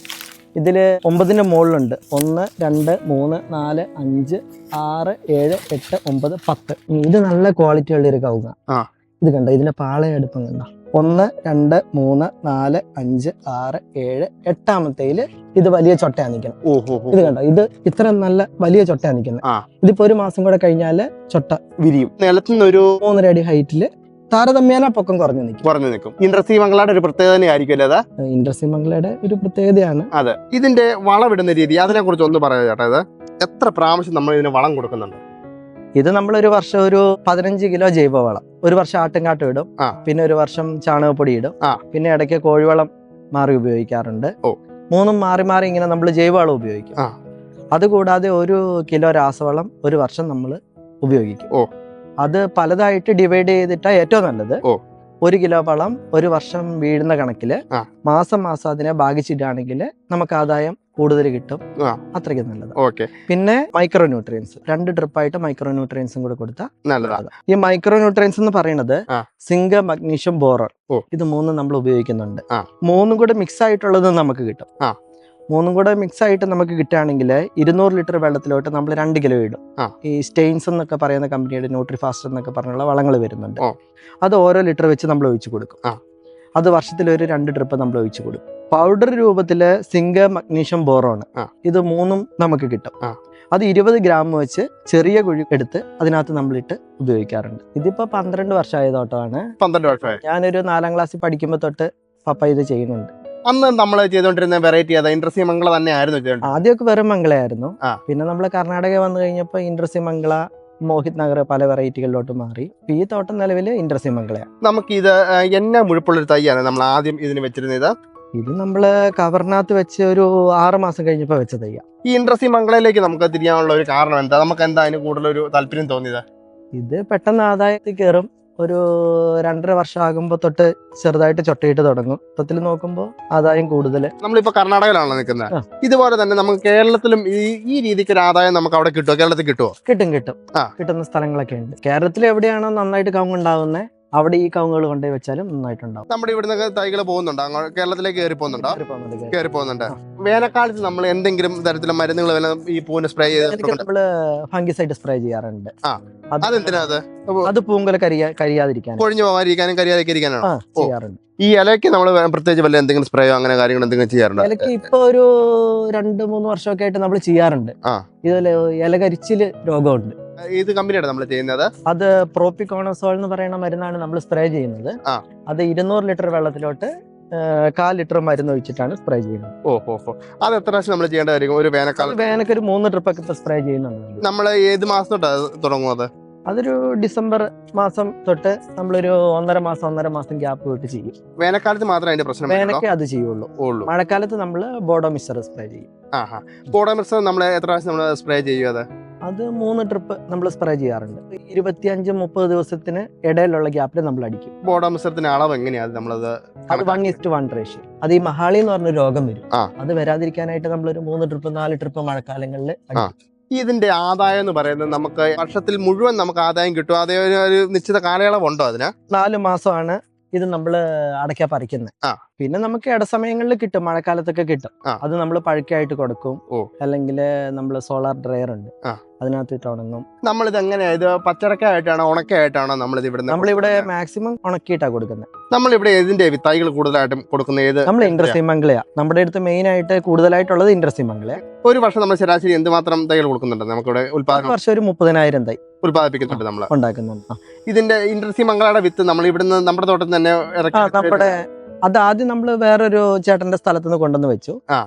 ഇതില് 9ന്റെ മുകളിലുണ്ട്. 1 2 3 4 5 6 7 8 9 10. ഇത് നല്ല ക്വാളിറ്റി ഉള്ള ഒരു കവുങ്ങ. ഇത് കണ്ടോ, ഇതിന്റെ പാളയടുപ്പം കണ്ടോ? 1, 2, 3, 4, 5, 6, 7, 8ാമത്തേല് ഇത് വലിയ ചൊട്ടയാ നിൽക്കണം. ഇത് കണ്ടോ, ഇത് ഇത്ര നല്ല വലിയ ചൊട്ടയാ നിൽക്കുന്നത്. ഇതിപ്പോ ഒരു മാസം കൂടെ കഴിഞ്ഞാല് ചൊട്ട വിരിയും. നിലത്തുനിന്ന് ഒരു 3.5 അടി ഹൈറ്റില് താരതമ്യേന പൊക്കം കുറഞ്ഞു നിൽക്കും. ഇൻഡസ്ട്രി മംഗളയുടെ ഒരു പ്രത്യേകത തന്നെ ആയിരിക്കും അല്ലേ? ഇൻഡസ്ട്രി മംഗളയുടെ ഒരു പ്രത്യേകതയാണ്. അതെ. ഇതിന്റെ വളമിടുന്ന രീതി അതിനെ കുറിച്ച് ഒന്ന് പറയാം ചേട്ടാ. ഇത് എത്ര പ്രാവശ്യം നമ്മൾ ഇതിന് വളം കൊടുക്കുന്നുണ്ട്? ഇത് നമ്മളൊരു വർഷം ഒരു 15 കിലോ ജൈവവളം, ഒരു വർഷം ആട്ടുംകാട്ടം ഇടും, പിന്നെ ഒരു വർഷം ചാണകപ്പൊടി ഇടും, പിന്നെ ഇടയ്ക്ക് കോഴിവളം മാറി ഉപയോഗിക്കാറുണ്ട്. 3 മാറി മാറി ഇങ്ങനെ നമ്മൾ ജൈവവളം ഉപയോഗിക്കും. അതുകൂടാതെ 1 കിലോ രാസവളം ഒരു വർഷം നമ്മൾ ഉപയോഗിക്കും. അത് പലതായിട്ട് ഡിവൈഡ് ചെയ്തിട്ടാ ഏറ്റവും നല്ലത്. 1 കിലോ വളം ഒരു വർഷം വീഴുന്ന കണക്കില് മാസം മാസം അതിനെ ഭാഗിച്ചിട്ടാണെങ്കിൽ നമുക്ക് ആദായം കൂടുതൽ കിട്ടും. അത്രയ്ക്ക് നല്ലത്. പിന്നെ മൈക്രോ ന്യൂട്രിയൻസ് 2 ട്രിപ്പായിട്ട് മൈക്രോ ന്യൂട്രിയൻസും കൂടെ കൊടുത്താൽ നല്ലതാണ്. ഈ മൈക്രോ ന്യൂട്രിയൻസ് എന്ന് പറയുന്നത് സിങ്ക്, മഗ്നീഷ്യം, ബോറോൺ, ഇത് 3 നമ്മൾ ഉപയോഗിക്കുന്നുണ്ട്. 3 കൂടെ മിക്സ് ആയിട്ടുള്ളത് നമുക്ക് കിട്ടും. 3 കൂടെ മിക്സ് ആയിട്ട് നമുക്ക് കിട്ടുകയാണെങ്കിൽ 200 ലിറ്റർ വെള്ളത്തിലോട്ട് നമ്മൾ 2 കിലോ ഇടും. ഈ സ്റ്റെയിൻസ് എന്നൊക്കെ പറയുന്ന കമ്പനിയുടെ ന്യൂട്രിഫാസ്റ്റ് എന്നൊക്കെ പറഞ്ഞുള്ള വളങ്ങൾ വരുന്നുണ്ട്. അത് ഓരോ ലിറ്റർ വെച്ച് നമ്മൾ ഒഴിച്ചു കൊടുക്കും. അത് വർഷത്തിൽ ഒരു 2 ട്രിപ്പ് നമ്മൾ ഒഴിച്ചു കൊടുക്കും. പൗഡർ രൂപത്തില് സിങ്ക്, മഗ്നീഷ്യം, ബോറോൺ, ഇത് 3ഉം നമുക്ക് കിട്ടും. അത് 20 ഗ്രാം വെച്ച് ചെറിയ കുഴി എടുത്ത് അതിനകത്ത് നമ്മളിട്ട് ഉപയോഗിക്കാറുണ്ട്. ഇതിപ്പോ 12 വർഷമായ തോട്ടമാണ്. 12 വർഷമായി. ഞാനൊരു 4ാം ക്ലാസ്സിൽ പഠിക്കുമ്പോൾ തൊട്ട് പപ്പ ഇത് ചെയ്യുന്നുണ്ട്. അന്ന് നമ്മൾ ചെയ്തോണ്ടിരുന്ന വെറൈറ്റി അതാ ഇൻഡസ്ട്രി മംഗള തന്നെ ആയിരുന്നു? ആദ്യമൊക്കെ വെറും മംഗളയായിരുന്നു. പിന്നെ നമ്മൾ കർണാടക വന്നു കഴിഞ്ഞപ്പോ ഇൻഡസ്ട്രി മംഗള, മോഹിത് നഗർ പല വെറൈറ്റികളിലോട്ട് മാറി. ഈ തോട്ടം നിലവിൽ ഇൻഡസ്ട്രി മംഗളയാണ്. നമുക്ക് ഇത് എന്നാ മുഴുപ്പുള്ളൊരു തൈയാണ് നമ്മൾ ആദ്യം ഇതിന് വെച്ചിരുന്നത്? ഇത് നമ്മള് കവറിനകത്ത് വെച്ച് ഒരു 6 മാസം കഴിഞ്ഞപ്പോ വെച്ച തയ്യാ. ഈ ഇൻഡസ്ട്രി മംഗളയിലേക്ക് നമുക്ക് തിരിയാനുള്ള ഒരു കാരണം എന്താ? നമുക്ക് എന്താ അതിന് കൂടുതലൊരു താല്പര്യം തോന്നിയത്? ഇത് പെട്ടെന്ന് ആദായത്തിൽ കയറും. ഒരു 2.5 വർഷം ആകുമ്പോ തൊട്ട് ചെറുതായിട്ട് ചൊട്ടയിട്ട് തുടങ്ങും. മൊത്തത്തിൽ നോക്കുമ്പോൾ ആദായം കൂടുതൽ. നമ്മളിപ്പോ കർണാടകയിലാണല്ലോ നിൽക്കുന്നത്. ഇതുപോലെ തന്നെ നമുക്ക് കേരളത്തിലും ഈ രീതിക്ക് ഒരു ആദായം നമുക്ക് അവിടെ കിട്ടുമോ? കേരളത്തിൽ കിട്ടുമോ? കിട്ടും. കിട്ടുന്ന സ്ഥലങ്ങളൊക്കെ ഉണ്ട്. കേരളത്തിൽ എവിടെയാണോ നന്നായിട്ട് കവുങ്ങുണ്ടാവുന്നത് അവിടെ ഈ കവുങ്ങുകൾ കൊണ്ടുപോയി വെച്ചാലും നന്നായിട്ടുണ്ടാവും. നമ്മുടെ ഇവിടുന്ന് തൈകൾ പോകുന്നുണ്ടോ? കേരളത്തിലേക്ക് കയറി പോകുന്നുണ്ട്. വേനൽക്കാലത്ത് നമ്മൾ എന്തെങ്കിലും തരത്തിലുള്ള മരുന്നുകൾ ഈ പൂവിന് സ്പ്രേ ചെയ്ത് നമ്മള് ഫംഗിസൈഡ് സ്പ്രേ ചെയ്യാറുണ്ട്. അതെന്തിനാ? അത് പൂങ്കുല കരിയാതിരിക്കാൻ, കൊഴിഞ്ഞു പോകാതിരിക്കാനും കരിയാതിരിക്കാനാണ് ചെയ്യാറുണ്ട്. ഈ ഇലയ്ക്ക് നമ്മൾ പ്രത്യേകിച്ച് വല്ല എന്തെങ്കിലും സ്പ്രേയോ അങ്ങനെ കാര്യങ്ങൾ എന്തെങ്കിലും ചെയ്യാറുണ്ട്? ഇലയ്ക്ക് ഇപ്പൊ ഒരു 2-3 വർഷമൊക്കെ ആയിട്ട് നമ്മൾ ചെയ്യാറുണ്ട്. ഇതുപോലെ ഇല കരിച്ചില് രോഗമുണ്ട്. ഏത് കമ്പനിയാണ് നമ്മൾ ചെയ്യുന്നത്? അത് പ്രോപ്പിക്കോണസോൾ എന്ന് പറയുന്ന മരുന്നാണ് നമ്മൾ സ്പ്രേ ചെയ്യുന്നത്. അത് 200 ലിറ്റർ വെള്ളത്തിലോട്ട് 1/4 ലിറ്റർ മരുന്ന് ഒഴിച്ചിട്ടാണ് സ്പ്രേ ചെയ്യുന്നത്. അത് എത്ര പ്രാവശ്യം നമ്മൾ ചെയ്യേണ്ടതായിരിക്കും? ഒരു വേനൽക്ക് ഒരു 3 ട്രിപ്പൊക്കെ സ്പ്രേ ചെയ്യുന്നുണ്ട്. നമ്മൾ ഏത് മാസം തൊട്ടാണ് തുടങ്ങുന്നത്? അതൊരു ഡിസംബർ മാസം തൊട്ട് നമ്മളൊരു 1.5 മാസം ഗ്യാപ്പ് വിട്ട് ചെയ്യും. വേനൽക്കാലത്ത് മാത്രമേ അതിന്റെ പ്രശ്നം? വേനൽക്ക് അത് ചെയ്യുള്ളൂ. മഴക്കാലത്ത് നമ്മൾ ബോഡോ മിക്സർ സ്പ്രേ ചെയ്യും. ബോഡോ മിക്സർ നമ്മൾ എത്ര പ്രാവശ്യം നമ്മൾ സ്പ്രേ ചെയ്യും? അത് 3 ട്രിപ്പ് നമ്മൾ സ്പ്രേ ചെയ്യാറുണ്ട്. 25-30 ദിവസത്തിന് ഇടയിലുള്ള ഗ്യാപ്പിൽ നമ്മൾ അടിക്കും. ബോഡോ മിക്സറിന്റെ അളവ് എങ്ങനെയാണ്? നമ്മളത് 1:1 റേഷ്യോ. അത് ഈ മഹാളി എന്ന് പറഞ്ഞ രോഗം വരും. അത് വരാതിരിക്കാനായിട്ട് നമ്മളൊരു 3 ട്രിപ്പ് 4 ട്രിപ്പ് മഴക്കാലങ്ങളിൽ അടിക്കും. ഇതിന്റെ ആദായം എന്ന് പറയുന്നത് നമുക്ക് വർഷത്തിൽ മുഴുവൻ നമുക്ക് ആദായം കിട്ടും? അതേ ഒരു നിശ്ചിത കാലയളവുണ്ടോ അതിന്? 4 മാസമാണ് ഇത് നമ്മൾ അടയ്ക്ക പറിക്കുന്നത്. പിന്നെ നമുക്ക് ഇടസമയങ്ങളിൽ കിട്ടും, മഴക്കാലത്തൊക്കെ കിട്ടും. അത് നമ്മൾ പഴുക്കായിട്ട് കൊടുക്കും. അല്ലെങ്കിൽ നമ്മൾ സോളാർ ഡ്രയർ ഉണ്ട്, അതിനകത്ത് ഇട്ട് ഉണങ്ങും. നമ്മളിത് എങ്ങനെയാ? ഇത് പച്ചടക്കായിട്ടാണോ ഉണക്കായിട്ടാണോ നമ്മളിവിടെ മാക്സിമം ഉണക്കിയിട്ടാ കൊടുക്കുന്നത്. നമ്മളിവിടെ ഏതിന്റെ തൈകൾ കൂടുതലായിട്ടും കൊടുക്കുന്നത്? നമ്മൾ ഇൻഡസ്ട്രി മംഗളയാ നമ്മുടെ അടുത്ത് മെയിൻ ആയിട്ട് കൂടുതലായിട്ടുള്ളത്. ഇൻഡസ്ട്രി മംഗളയാ. ഒരു വർഷം നമ്മൾ ശരാശരി എന്തുമാത്രം തൈകൾ കൊടുക്കുന്നുണ്ട്? നമുക്കിവിടെ വർഷം ഒരു 30,000 തൈ ഉത്പാദിപ്പിക്കുന്നുണ്ട്, നമ്മൾ ഉണ്ടാക്കുന്നുണ്ട്. ഇതിന്റെ ഇൻഡസ്ട്രി മംഗളയുടെ വിത്ത് നമ്മൾ ഇവിടുന്ന് നമ്മുടെ തോട്ടത്തിൽ തന്നെ അത് ആദ്യം നമ്മൾ വേറൊരു ചേട്ടന്റെ സ്ഥലത്ത് നിന്ന് കൊണ്ടുവന്ന് വെച്ചു.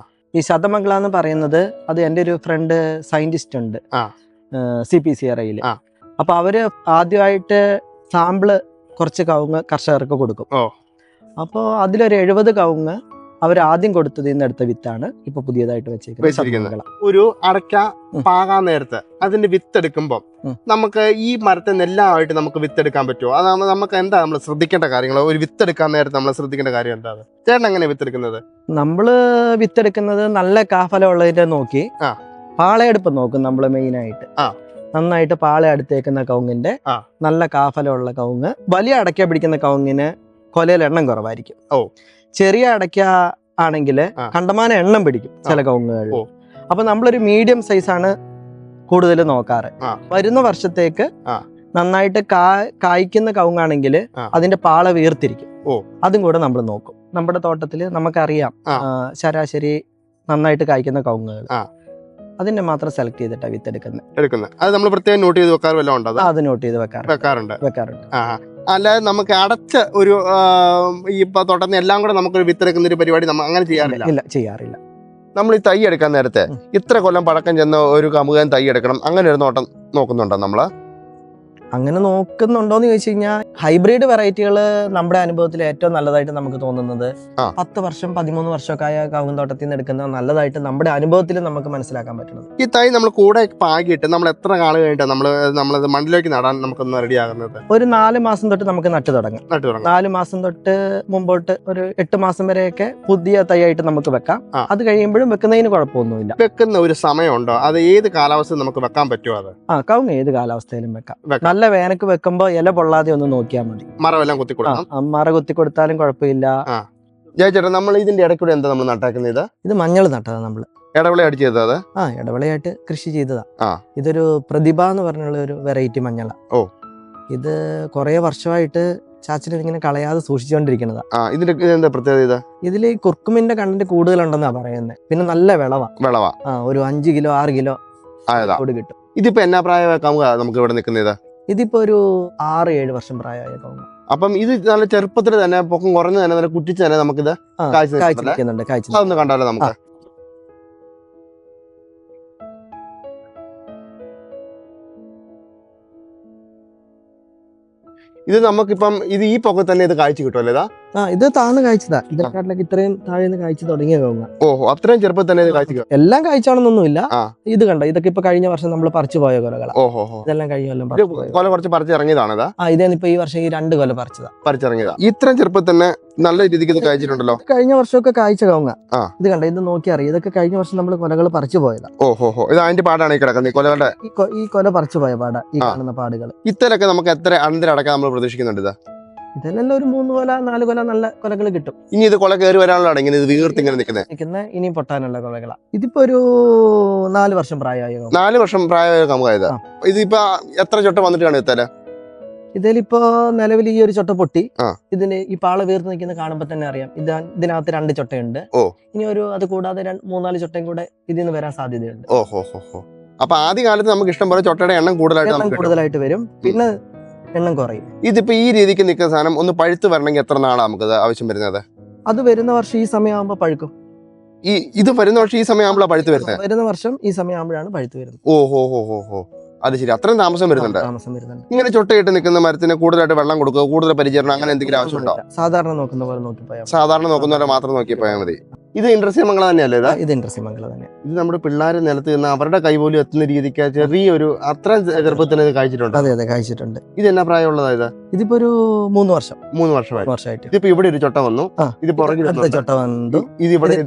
ഈ ശതമംഗള എന്ന് പറയുന്നത് അത് എൻ്റെ ഒരു ഫ്രണ്ട് സയന്റിസ്റ്റ് ഉണ്ട് CPCRIയിൽ. അപ്പൊ അവര് ആദ്യമായിട്ട് സാമ്പിള് കുറച്ച് കവുങ്ങ് കർഷകർക്ക് കൊടുക്കും. അപ്പോൾ അതിലൊരു 70 കവുങ്ങ് അവർ ആദ്യം കൊടുത്തത് ഇന്ന് എടുത്ത വിത്താണ് ഇപ്പൊ പുതിയതായിട്ട് വെച്ചിരിക്കുന്നത്. ഒരു അടയ്ക്ക പാകാൻ നേരത്ത് അതിന്റെ വിത്ത് എടുക്കുമ്പോൾ നമുക്ക് ഈ മരത്തെ നെല്ലായിട്ട് നമുക്ക് വിത്തെടുക്കാൻ പറ്റുമോ? അതാകുമ്പോൾ നമുക്ക് എന്താ നമ്മൾ ശ്രദ്ധിക്കേണ്ട കാര്യങ്ങൾ? ഒരു വിത്തെടുക്കാൻ നേരത്ത് നമ്മൾ ശ്രദ്ധിക്കേണ്ട കാര്യം എന്താണ്? ചേട്ടൻ എങ്ങനെ വിത്തെടുക്കുന്നത്? നമ്മള് വിത്തെടുക്കുന്നത് നല്ല കാഫലം ഉള്ളതിന്റെ നോക്കി പാളയെടുപ്പ് നോക്കും നമ്മൾ മെയിൻ ആയിട്ട്. നന്നായിട്ട് പാള അടുത്തേക്കുന്ന കവുങ്ങിന്റെ നല്ല കാഫലമുള്ള കവുങ്ങ്. വലിയ അടയ്ക്ക പിടിക്കുന്ന കവുങ്ങിന് കൊലയിൽ എണ്ണം കുറവായിരിക്കും. ചെറിയ അടയ്ക്ക ആണെങ്കിൽ കണ്ടമാനം എണ്ണം പിടിക്കും ചില കവുങ്ങുകളിൽ. അപ്പൊ നമ്മളൊരു മീഡിയം സൈസാണ് കൂടുതൽ നോക്കാറ്. വരുന്ന വർഷത്തേക്ക് നന്നായിട്ട് കായ്ക്കുന്ന കവുങ്ങാണെങ്കിൽ അതിന്റെ പാള വീർത്തിരിക്കും. ഓ. അതും കൂടെ നമ്മൾ നോക്കും. നമ്മുടെ തോട്ടത്തിൽ നമുക്കറിയാം ശരാശരി നന്നായിട്ട് കായ്ക്കുന്ന കവുങ്ങുകൾ, അതിനെ മാത്രം സെലക്ട് ചെയ്തിട്ടാണ് വിത്ത് എടുക്കുന്നത്. അത് നമ്മൾ പ്രത്യേകം നോട്ട് ചെയ്ത് വെക്കാറുണ്ട്. അത് നോട്ട് ചെയ്ത് വെക്കാറുണ്ട്. അല്ലാതെ നമുക്ക് അടച്ച ഒരു ഈ തോട്ടത്തിൽ എല്ലാം കൂടെ നമുക്കൊരു വിത്തെടുക്കുന്ന ഒരു പരിപാടി നമ്മൾ അങ്ങനെ ചെയ്യാറില്ല. നമ്മൾ ഈ തൈ എടുക്കാൻ നേരത്തെ ഇത്ര കൊല്ലം പഴക്കം ചെന്ന ഒരു കമുകൻ തൈ എടുക്കണം, അങ്ങനെ ഒരു നോട്ടം നോക്കുന്നുണ്ടോ നമ്മള്? അങ്ങനെ നോക്കുന്നുണ്ടോന്ന് ചോദിച്ചു കഴിഞ്ഞാൽ ഹൈബ്രിഡ് വെറൈറ്റികൾ നമ്മുടെ അനുഭവത്തിൽ ഏറ്റവും നല്ലതായിട്ട് നമുക്ക് തോന്നുന്നത് 10 വർഷം 13 വർഷമൊക്കെ ആയ കവുങ്ങ് തോട്ടത്തിൽ നിന്ന് എടുക്കുന്ന നല്ലതായിട്ട് നമ്മുടെ അനുഭവത്തിൽ നമുക്ക് മനസ്സിലാക്കാൻ പറ്റുന്നത്. ഈ തൈ നമ്മൾ കൂടെ പാകിയിട്ട് നമ്മൾ എത്ര കാലം കഴിഞ്ഞിട്ട് നമ്മളത് മണ്ണിലേക്ക് നടാൻ നമുക്കൊന്ന് റെഡി ആകുന്നത്? ഒരു 4 മാസം തൊട്ട് നമുക്ക് നട്ടു തുടങ്ങാം. 4 മാസം തൊട്ട് മുമ്പോട്ട് ഒരു 8 മാസം വരെയൊക്കെ പുതിയ തൈയായിട്ട് നമുക്ക് വെക്കാം. അത് കഴിയുമ്പോഴും വെക്കുന്നതിന് കുഴപ്പമൊന്നുമില്ല. വെക്കുന്ന ഒരു സമയമുണ്ടോ? അത് ഏത് കാലാവസ്ഥ നമുക്ക് വെക്കാൻ പറ്റുമോ? അത് കവുങ്ങ് ഏത് കാലാവസ്ഥയിലും വെക്കാം. നല്ല വേനക്ക് വെക്കുമ്പോ ഇല പൊള്ളാതെ ഒന്ന് നോക്കിയാൽ മതി. മറവെല്ലാം കുത്തി കൊടുക്കണം. മറ കുത്തി കൊടുത്താലും കുഴപ്പമില്ല. ചേട്ടാ, നമ്മൾ ഇതിന്റെ ഇടയ്ക്കൂടെ എന്താ നമ്മൾ നട്ടാക്കുന്നത്? ഇത് മഞ്ഞൾ നട്ടതാ. നമ്മള് ഇടവിളയായിട്ട് ചെയ്തത്? ഇടവിളയായിട്ട് കൃഷി ചെയ്തതാ. ഇതൊരു പ്രതിഭ എന്ന് പറഞ്ഞുള്ള ഒരു വെറൈറ്റി മഞ്ഞള. ഇത് കുറെ വർഷമായിട്ട് ചാച്ചന് ഇങ്ങനെ കളയാതെ സൂക്ഷിച്ചുകൊണ്ടിരിക്കുന്നതാ. ഇതിന്റെ എന്താ പ്രത്യേകത? ഇതില് കുർക്കുമിന്റെ കണ്ടന്റ് കൂടുതലുണ്ടെന്നാ പറയുന്നത്. പിന്നെ നല്ല വിളവാ. ഒരു 5 കിലോ 6 കിലോ കിട്ടും. ഇതിപ്പോ എന്നാ പ്രായ നമുക്ക് ഇവിടെ നിൽക്കുന്നത്? ഇതിപ്പോ ഒരു 6-7 വർഷം പ്രായമായ കവുങ്ങ്. അപ്പം ഇത് നല്ല ചെറുപ്പത്തിൽ തന്നെ പൊക്കം കുറഞ്ഞു തന്നെ നല്ല കുറ്റിച്ച് തന്നെ നമുക്കിത് കായ്ച്ചിരിക്കുന്നുണ്ട്. അതൊന്ന് കണ്ടാലോ നമുക്ക്? ഇത് നമുക്കിപ്പം ഇത് ഈ പൊക്കത്ത് തന്നെ ഇത് കാഴ്ച കിട്ടുമല്ലോ? ഇതാ ഇത് താഴ്ന്ന് കായ്ച്ചതാ. ഇതിനെക്കാട്ടിലൊക്കെ ഇത്രയും താഴ്ന്ന് കായ്ച്ചു തുടങ്ങിയ കവുങ്ങ. ഓഹോ, അത്രയും ചെറുപ്പത്തിൽ തന്നെ ഇത് കാഴ്ച? എല്ലാം കായ്ച്ചാണെന്നൊന്നുമില്ല. ഇത് കണ്ട, ഇതൊക്കെ ഇപ്പൊ കഴിഞ്ഞ വർഷം നമ്മൾ പറിച്ചു പോയ കൊലകളാ. ഓഹോ, ഇതെല്ലാം കഴിഞ്ഞ കൊല്ലം കൊല കുറച്ച് പറിച്ചിറങ്ങിയതാണോ? ഇതേന്നിപ്പോ ഈ വർഷം ഈ 2 കൊല പറിച്ചിറങ്ങിയതാ. ഇത്രയും ചെറുപ്പത്തിൽ തന്നെ നല്ല രീതിക്ക് ഇത് കായ്ച്ചിട്ടുണ്ടല്ലോ. കഴിഞ്ഞ വർഷമൊക്കെ കായ്ച്ച കവുങ്ങ. ഇത് കണ്ട, ഇത് നോക്കി അറിയാം. ഇതൊക്കെ കഴിഞ്ഞ വർഷം നമ്മൾ കൊലകൾ പറിച്ചു പോയതാ. ഓഹോ, ഇത് അതിന്റെ പാടാണ് ഈ കിടക്കുന്നത്. ഈ കൊലകളുടെ ഈ കൊല പറിച്ചു പോയ പാടാ ഈ കാണുന്ന പാടുകൾ. ഇത്തരൊക്കെ നമുക്ക് എത്ര അടക്കാൻ നമ്മൾ പ്രതീക്ഷിക്കുന്നുണ്ട്? ഇതെല്ലാം ഒരു 3 കൊല 4 കൊല നല്ല കൊലകൾ കിട്ടും. ഇനി ഇത് കൊല കയറി വരാനുള്ള ഇങ്ങനെ ഇത് വീർത്ത് ഇങ്ങനെ നിൽക്കുന്നത് ഇനി പൊട്ടാനുള്ള കൊലകളാ. ഇതിപ്പോ ഒരു 4 വർഷം പ്രായമായ 4 വർഷം പ്രായമായ കമുകായത്. ഇതിപ്പോ എത്ര ചൊട്ട വന്നിട്ടാണ് എത്താല്? ഇതിലിപ്പോ നിലവിൽ ഈ ഒരു ചൊട്ട പൊട്ടി. ഇതിന് ഈ പാള വീർത്ത് നിൽക്കുന്ന കാണുമ്പോ തന്നെ അറിയാം. ഇതിനകത്ത് 2 ചൊട്ടയുണ്ട്. ഇനി അത് കൂടാതെ 3-4 ചൊട്ടയും കൂടെ ഇതിൽ നിന്ന് വരാൻ സാധ്യതയുണ്ട്. ഓഹോ. അപ്പൊ ആദ്യ കാലത്ത് നമുക്ക് ഇഷ്ടം പോലെ ചൊട്ടയുടെ എണ്ണം കൂടുതലായിട്ട് വരും. പിന്നെ എണ്ണം കുറയും. ഇതിപ്പോ ഈ രീതിക്ക് നിൽക്കുന്ന സാധനം ഒന്ന് പഴുത്ത് വരണമെങ്കിൽ എത്ര നാളാണ് നമുക്ക് ആവശ്യം വരുന്നത്? അത് വരുന്ന വർഷം ഈ സമയമാകുമ്പോ പഴുക്കും. ഇത് വരുന്ന വർഷം ഈ സമയമാകുമ്പോഴാണ് പഴുത്ത് വരുന്നത്? വരുന്ന വർഷം ഈ സമയമാകുമ്പോഴാണ് പഴുത്ത് വരുന്നത്. ഓഹോ, അത് ശരി. അത്രയും താമസം വരുന്നുണ്ട്. ഇങ്ങനെ ചൊട്ടയിട്ട് നിൽക്കുന്ന മരത്തിന് കൂടുതലായിട്ട് വെള്ളം കൊടുക്കുക, കൂടുതൽ പരിചരണം, അങ്ങനെ എന്തെങ്കിലും ആവശ്യമുണ്ടോ? സാധാരണ നോക്കുന്ന പോലെ നോക്കിപ്പോയാൽ സാധാരണ നോക്കുന്നവരെ മാത്രം നോക്കിപ്പോയാൽ മതി. ഇത് ഇൻട്രസിമംഗള തന്നെയല്ലേ? ഇത് ഇൻട്രസിമംഗള തന്നെ. ഇത് നമ്മുടെ പിള്ളേരെ നിലത്ത് നിന്ന് അവരുടെ കൈ പോലും എത്തുന്ന രീതിക്ക് ചെറിയൊരു അത്ര ചെറുപ്പത്തിൽ ഇത് കഴിച്ചിട്ടുണ്ട്. അതെ, കഴിച്ചിട്ടുണ്ട്. ഇത് എന്നാ പ്രായമുള്ളതാ? ഇതിപ്പോ ഒരു 3 വർഷമായിട്ട്. ഇതിപ്പോ ഇവിടെ ഒരു ചൊട്ട വന്നു. ഇത് പുറകിൽ ചൊട്ട വന്നു.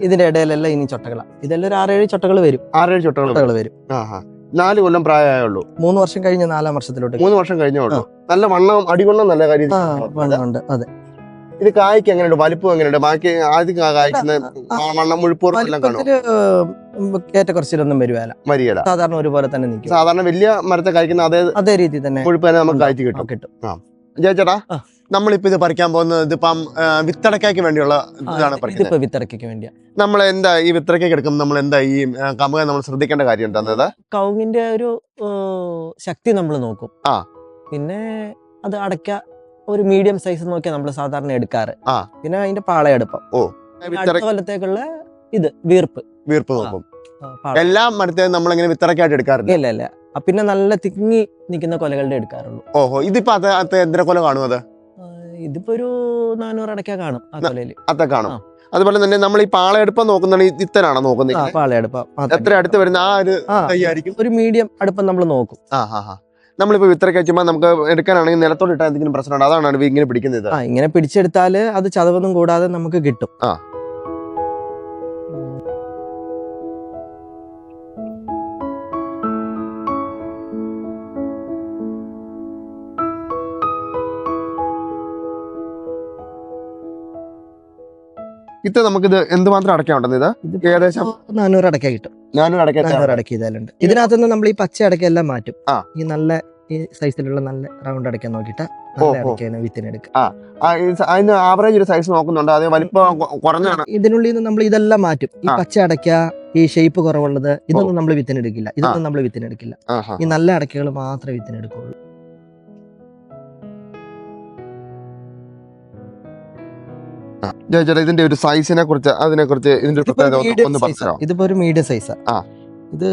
ഇതിന്റെ ഇടയിലെല്ലാം ഇനി ചൊട്ടകളാ. ഇതെല്ലാം ഒരു 6-7 ചൊട്ടകൾ വരും. 6-7 ചൊട്ടകൾ വരും. 4 കൊല്ലം പ്രായമായുള്ളൂ. 3 വർഷം കഴിഞ്ഞ് 4-ാം വർഷത്തിലോട്ട്. 3 വർഷം കഴിഞ്ഞേ ഉള്ളൂ. നല്ല വണ്ണം, അടിവണ്ണം നല്ല കാര്യം. അതെ. ഇത് കായ്ക്ക് എങ്ങനെയുണ്ട്? വലിപ്പം എങ്ങനെയുണ്ട്? ബാക്കി ആദ്യം കായ്ക്കുന്ന വണ്ണം മുഴുപ്പൂർവ്വം ഏറ്റക്കുറച്ചിലൊന്നും വരികയില്ല. സാധാരണ ഒരുപോലെ തന്നെ നിൽക്കും. സാധാരണ വലിയ മരത്തെ കായ്ക്കുന്ന അതേ രീതി തന്നെ മുഴുപ്പ് തന്നെ നമുക്ക് കായ്ച്ച് കിട്ടും. ചേട്ടാ, നമ്മളിപ്പോ ഇത് പറിക്കാൻ പോകുന്നത് ഇതിപ്പം വിത്തടക്കായ്ക്ക് വേണ്ടിയുള്ള ഇതാണ് പറിക്കുന്നത്. വിത്തടക്കയ്ക്ക് വേണ്ടിയാ. നമ്മൾ എന്താ ഈ വിത്തടക്കായ്ക്ക് എടുക്കുമ്പോൾ നമ്മൾ എന്താ ഈ കമുക നമ്മൾ ശ്രദ്ധിക്കേണ്ട കാര്യം എന്താ? കവുങ്ങിന്റെ ഒരു ശക്തി നമ്മൾ നോക്കും. പിന്നെ അത് അടയ്ക്ക ഒരു മീഡിയം സൈസ് നോക്കിയാൽ നമ്മൾ സാധാരണ എടുക്കാറ്. പിന്നെ അതിന്റെ പാളയെടുപ്പം. അടുത്ത കൊല്ലത്തേക്കുള്ള വീർപ്പ് നോക്കും. എല്ലാ മരത്തേയും നമ്മളിങ്ങനെ വിത്തടക്കായിട്ട് എടുക്കാറില്ല. ഇല്ല. പിന്നെ നല്ല തിങ്ങി നിൽക്കുന്ന കൊലകളുടെ എടുക്കാറുള്ളൂ. ഓഹോ, ഇതിപ്പോ എത്ര കൊല കാണും? ഇതിപ്പോ ഒരു 400 അടയ്ക്ക കാണും ആ കൊലയില്. അത്ര കാണും. അതുപോലെ തന്നെ നമ്മൾ ഈ പാളയെടുപ്പം നോക്കുന്ന ഇത്തനാണോ നോക്കുന്നത്? പാളയെടുപ്പം എത്ര അടുത്ത് വരുന്ന ഒരു മീഡിയം അടുപ്പം നമ്മൾ നോക്കും. നമ്മളിപ്പോ വിത്തറൊക്കെ വെച്ചുമ്പോൾ നമുക്ക് എടുക്കാനാണെങ്കിൽ നിലത്തോട് ഇട്ടാൽ എന്തെങ്കിലും പ്രശ്നമുണ്ട്? അതാണ് ഇങ്ങനെ പിടിക്കുന്നത്. ഇങ്ങനെ പിടിച്ചെടുത്താല് അത് ചതവൊന്നും കൂടാതെ നമുക്ക് കിട്ടും. ഇത് നമുക്കിത് എന്തുമാത്രം അടയ്ക്കാനുണ്ടെന്ന്? ഇത് ഏകദേശം 400 അടയ്ക്ക കിട്ടും. 400 അടയ്ക്ക ഇതാലുണ്ട്. ഇതിനകത്തുനിന്ന് നമ്മൾ ഈ പച്ച അടയ്ക്കെല്ലാം മാറ്റും. ഈ നല്ല ഈ സൈസിലുള്ള നല്ല റൗണ്ട് അടയ്ക്കാൻ നോക്കിയിട്ട് നല്ല അടയ്ക്കാൻ വിത്തിനെടുക്കുക. അതിന് ആവറേജ് ഒരു സൈസ് നോക്കുന്നുണ്ട്, അതേ വലിപ്പം കുറഞ്ഞാണ്. ഇതിനുള്ളിൽ നിന്ന് നമ്മൾ ഇതെല്ലാം മാറ്റും. ഈ പച്ച അടയ്ക്ക, ഈ ഷേപ്പ് കുറവുള്ളത്, ഇതൊന്നും നമ്മൾ വിത്തിനെടുക്കില്ല. ഇതൊന്നും നമ്മൾ വിത്തിനെടുക്കില്ല. ഈ നല്ല അടയ്ക്കകൾ മാത്രമേ വിത്തിനെടുക്കുള്ളൂ. ഇതിന്റെ ഒരു സൈസിനെ കുറിച്ച് ഇതിന്റെ ഇതിപ്പോ ഒരു മീഡിയം സൈസാ. ഇത്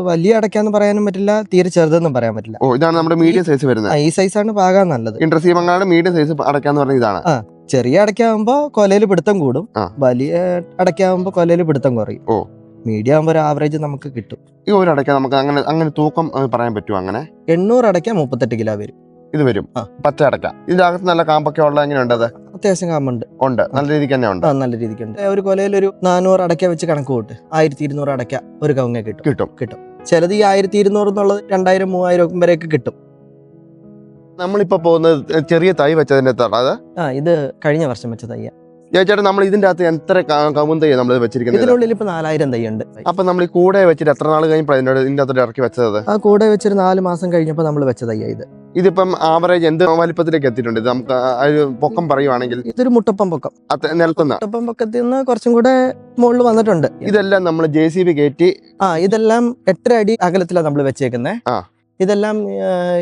വലിയ അടയ്ക്കാന്ന് പറയാനും പറ്റില്ല, തീരെ ചെറുതെന്നും പറയാൻ പറ്റില്ല. ഇതാണ് നമ്മുടെ മീഡിയം സൈസ് വരുന്നത്. ഈ സൈസാണ് പാകാൻ നല്ലത്. ഇന്റർസീമങ്ങളുടെ മീഡിയം സൈസ് അടയ്ക്കാന്ന് പറഞ്ഞ ഇതാണ്. ചെറിയ അടയ്ക്കാവുമ്പോ കൊലയിൽ പിടുത്തം കൂടും, വലിയ അടയ്ക്കാവുമ്പോ കൊലയിൽ പിടുത്തം കുറയും. മീഡിയം ആകുമ്പോ ഒരു ആവറേജ് നമുക്ക് കിട്ടും. ഈ ഒരു അടയ്ക്ക നമുക്ക് അങ്ങനെ തൂക്കം പറയാൻ പറ്റുമോ? അങ്ങനെ 800 അടയ്ക്ക 38 കിലോ വരും. ഇത് വരും പച്ച അടയ്ക്ക. ഇതിന്റെ അകത്ത് നല്ല കാമ്പൊക്കെ ഉള്ള എങ്ങനെയുണ്ട്? അത് അത്യാവശ്യം കാമ്പുണ്ട്. നല്ല രീതിക്ക് തന്നെ ഉണ്ട്. നല്ല രീതിക്കുണ്ട്. ഒരു കൊലയിൽ ഒരു 400 അടയ്ക്ക വെച്ച് കണക്ക് കൂട്ട്, 1200 അടയ്ക്ക ഒരു കവുങ്ങ കിട്ടും. ചിലത് ഈ 1200 എന്നുള്ളത് 2000-3000 വരെയൊക്കെ കിട്ടും. നമ്മളിപ്പോ പോകുന്നത് ചെറിയ തൈ വെച്ചതിന്റെ അത് ഇത് കഴിഞ്ഞ വർഷം വെച്ച തയ്യ. ചേട്ടാ, നമ്മൾ ഇതിന്റെ അകത്ത് എത്ര കവുങ്ങ് തൈ നമ്മൾ വെച്ചിരിക്കുന്നത്? ഇതിനുള്ളിൽ ഇപ്പൊ 4000 തൈ ഉണ്ട്. അപ്പൊ നമ്മൾ ഈ കൂടെ വെച്ചിട്ട് എത്ര നാൾ കഴിഞ്ഞപ്പോൾ ഇതിന്റെ അകത്തോട്ട് ഇറക്കി വെച്ചത്? ആ കൂടെ വെച്ചൊരു 4 മാസം കഴിഞ്ഞപ്പോ നമ്മൾ വെച്ച തയ്യ ഇത്. ഇതിപ്പം ആവറേജ് എന്ത് വലിപ്പത്തിലേക്ക് എത്തിയിട്ടുണ്ട്? ഇത് നമുക്ക് പൊക്കം പറയുവാണെങ്കിൽ ഇതൊരു മുട്ടപ്പം പൊക്കം. നിലത്തുന്ന മുട്ടപ്പം പൊക്കത്തിൽ നിന്ന് കുറച്ചും കൂടെ മുകളിൽ വന്നിട്ടുണ്ട്. ഇതെല്ലാം നമ്മൾ JCB കയറ്റി ഇതെല്ലാം 8 അടി അകലത്തിലാണ് നമ്മൾ വെച്ചേക്കുന്നത്. ഇതെല്ലാം